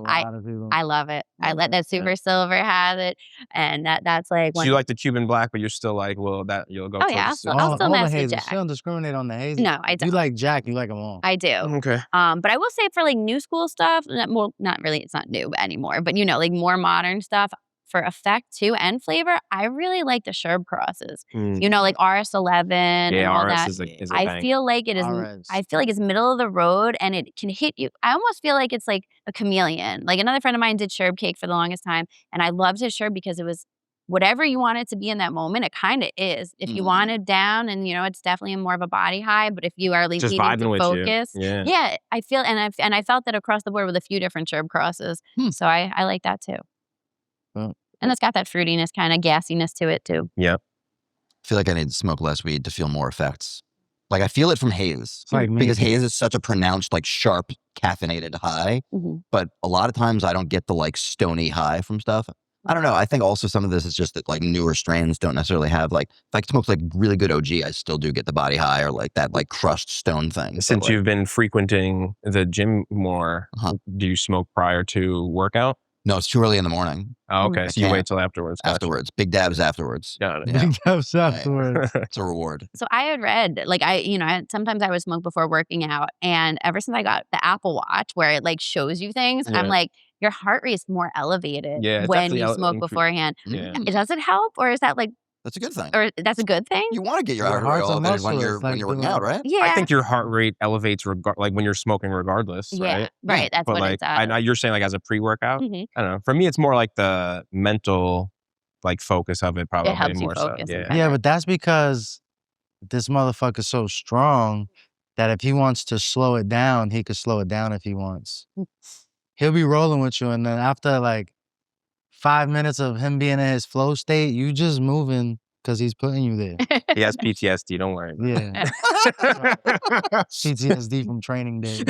love it. I let that Super Silver have it, and that's like.
So you like the Cuban Black, but you're still like, well, that you'll go.
Oh yeah, I'll still mess with Jack.
She don't discriminate on the haze.
No, I don't.
You like Jack, you like them all.
I do.
Okay.
But I will say for like new school stuff, well, not really. It's not new anymore, but like more modern stuff. For effect too and flavor, I really like the Sherb crosses. Like RS11 and all
RS
that.
Is a
I feel like it is. RS. I feel like it's middle of the road, and it can hit you. I almost feel like it's like a chameleon. Like another friend of mine did Sherb cake for the longest time, and I loved his Sherb because it was whatever you want it to be in that moment, it kind of is. If you want it down, and it's definitely more of a body high. But if you are like needing to focus, I feel and I felt that across the board with a few different sherb crosses. So I like that too. And it's got that fruitiness, kind of gassiness to it too.
Yep.
I feel like I need to smoke less weed to feel more effects. Like I feel it from haze,
like
because haze is such a pronounced, like sharp, caffeinated high. But a lot of times I don't get the like stony high from stuff. I don't know. I think also some of this is just that like newer strains don't necessarily have like, if I smoke like really good OG, I still do get the body high or like that like crushed stone thing.
Since
like,
you've been frequenting the gym more, do you smoke prior to workout?
No, it's too early in the morning.
Oh, okay. So you wait till afterwards. Gotcha.
Afterwards. Big dabs afterwards.
Got it.
Yeah.
Big dabs afterwards.
It's a reward.
So I had read, like sometimes I would smoke before working out. And ever since I got the Apple Watch where it like shows you things, I'm like, your heart rate's more elevated when you smoke beforehand. Does it help, or is that like,
that's a good thing.
Or that's a good thing?
You want to get your heart rate elevated when you're working out, right?
Yeah.
I think your heart rate elevates like when you're smoking regardless, right?
Right. That's
but
what
like,
it's
I know you're saying like as a pre-workout. I don't know. For me, it's more like the mental like focus of it probably
it helps
more
you focus.
so.
Yeah, but that's because this motherfucker's so strong that if he wants to slow it down, he could slow it down if he wants. He'll be rolling with you, and then after like 5 minutes of him being in his flow state, you just moving because he's putting you there.
He has PTSD, don't worry.
Yeah. PTSD from training days.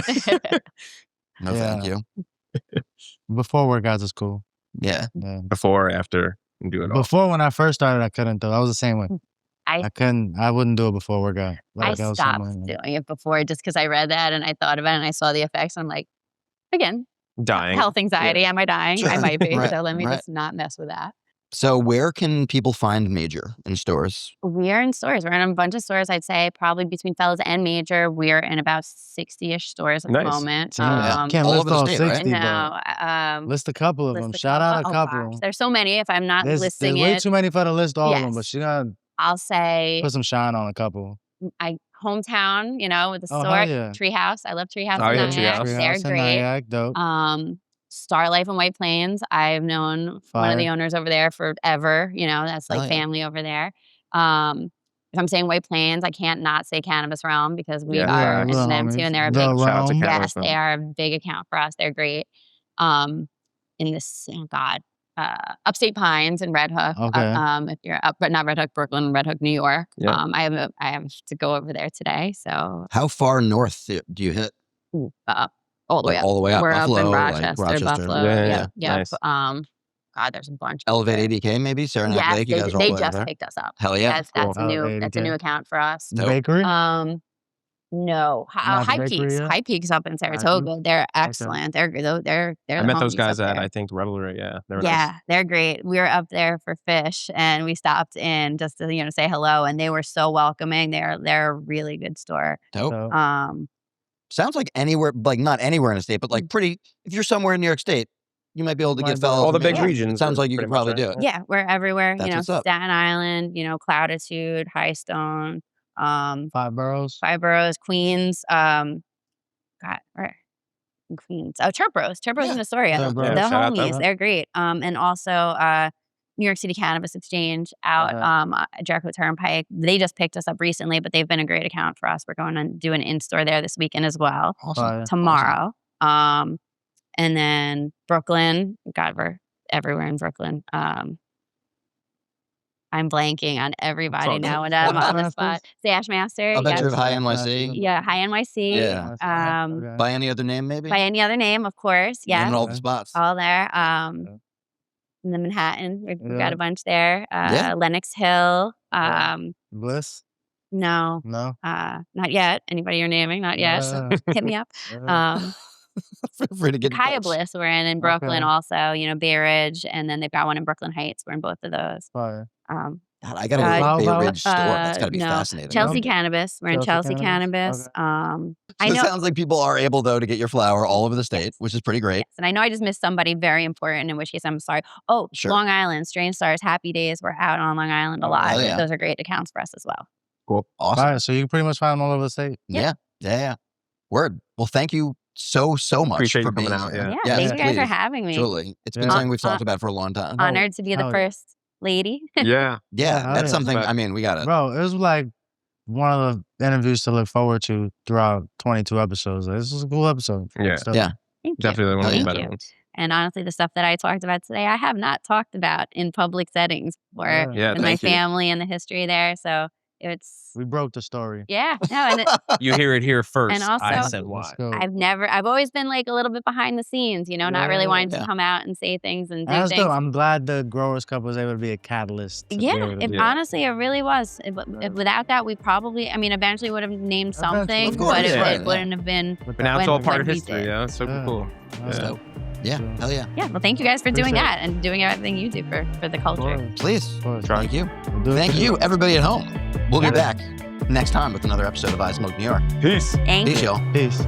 No, thank you.
Before workouts is cool.
Yeah.
Before, after, and do it all.
Before, when I first started, I couldn't though. I was the same way. I wouldn't do it before workout. Like,
I stopped doing it before just because I read that and I thought about it and I saw the effects. And I'm like, again,
dying.
Health anxiety. Am I dying? I might be.
Right,
So let me just not mess with that.
So where can people find Major in stores?
We're in stores. We're in a bunch of stores. I'd say probably between Felas and Major, we're in about 60-ish stores at the moment.
Can't list all 60, right?
No.
List a couple of them. Shout out a couple.
Gosh. There's so many. If I'm not listing
there's way too many for her to list all of them, but she got.
I'll say.
Put some shine on a couple.
Hometown, with the store. Treehouse. I love Treehouse.
Oh, yeah, Treehouse.
They're great.
Nyack, dope.
Star Life in White Plains. I've known one of the owners over there forever. That's like family over there. If I'm saying White Plains, I can't not say Cannabis Realm because we are in them too, and they're a big. Yes, they are a big account for us. They're great. In this, Upstate Pines and Red Hook.
Okay.
If you're up, but not Red Hook, Brooklyn, Red Hook, New York.
Yeah.
I have to go over there today. So
how far north do you hit?
All the way up.
All the way up.
We're
Buffalo,
up in Rochester. Buffalo.
Yeah.
Yep.
Nice.
God, there's a bunch.
Elevate ADK maybe? Saranac Lake, you guys are all
they
over
just
there?
picked us up.
Hell yeah.
That's a new account for us.
The bakery?
No. High Peaks. High Peaks up in Saratoga. They're excellent.
Okay.
They're
I met those guys at, I think, Revelry. Yeah. They were nice.
They're great. We were up there for fish and we stopped in just to, say hello, and they were so welcoming. They're a really good store.
Dope. Sounds like anywhere, like not anywhere in a state, but like pretty, if you're somewhere in New York State, you might be able to get Felas.
All the big regions.
Sounds like you could probably do it.
Yeah, we're everywhere.
That's what's up.
Staten Island, Clouditude, High Stone,
5 boroughs,
Queens, Queens. Oh, Chirp Bros in Astoria. The homies, they're great. And also New York City Cannabis Exchange out Jericho Turnpike. They just picked us up recently, but they've been a great account for us. We're going to do an in-store there this weekend as well.
Awesome.
Tomorrow. Awesome. And then Brooklyn. God, we're everywhere in Brooklyn. I'm blanking on everybody now and I'm on the spot. Stash Master.
I'll bet you have High NYC.
Yeah, High NYC.
Yeah. By any other name, maybe?
By any other name, of course. Yeah.
Naming all the spots.
All there. In the Manhattan, we've got a bunch there. Lenox Hill.
Bliss?
No. Not yet. Anybody you're naming? Not yet. Hit me up.
Feel free to get
Kaya Bliss we're in Brooklyn also, Bay Ridge, and then they've got one in Brooklyn Heights. We're in both of those.
God, I gotta go to Bay Ridge store. That's gotta be fascinating.
Chelsea Cannabis. We're in Chelsea Cannabis.
Okay. It sounds like people are able though to get your flower all over the state, which is pretty great.
Yes. And I know I just missed somebody very important, in which case I'm sorry. Oh, sure. Long Island, Strange Stars, Happy Days. We're out on Long Island a lot. Yeah. Those are great accounts for us as well.
Cool. Awesome.
All right, so you can pretty much find them all over the state.
Yeah. Word. Well, thank you so much.
Appreciate
for
you coming
being
out.
here.
Yeah, thank you guys for having me.
Truly. It's been something we've talked about for a long time.
Honored to be the first lady.
Yeah.
That's something. I mean, we got it.
Bro, it was like one of the interviews to look forward to throughout 22 episodes. Like, this was a cool episode.
Yeah.
Yeah.
Thank
Definitely
you.
one of the
Thank
better
you.
ones.
And honestly, the stuff that I talked about today, I have not talked about in public settings before in my family and the history there. So
we broke the story.
Yeah. No, and
you hear it here first.
And also,
ISNY.
I've always been like a little bit behind the scenes, not really wanting to come out and say things and do things.
Dope. I'm glad the Growers Cup was able to be a catalyst.
Honestly, it really was. Without that, we probably, eventually would have named something, but it wouldn't have been.
But now it's all part of history. Yeah, it's super cool.
That's dope. Yeah, hell yeah.
Yeah, well, thank you guys for doing that and doing everything you do for the culture.
Please. Thank you. Thank you, everybody at home. We'll be back next time with another episode of I Smoke New York.
Peace.
Thank you.
Peace, y'all.
Peace.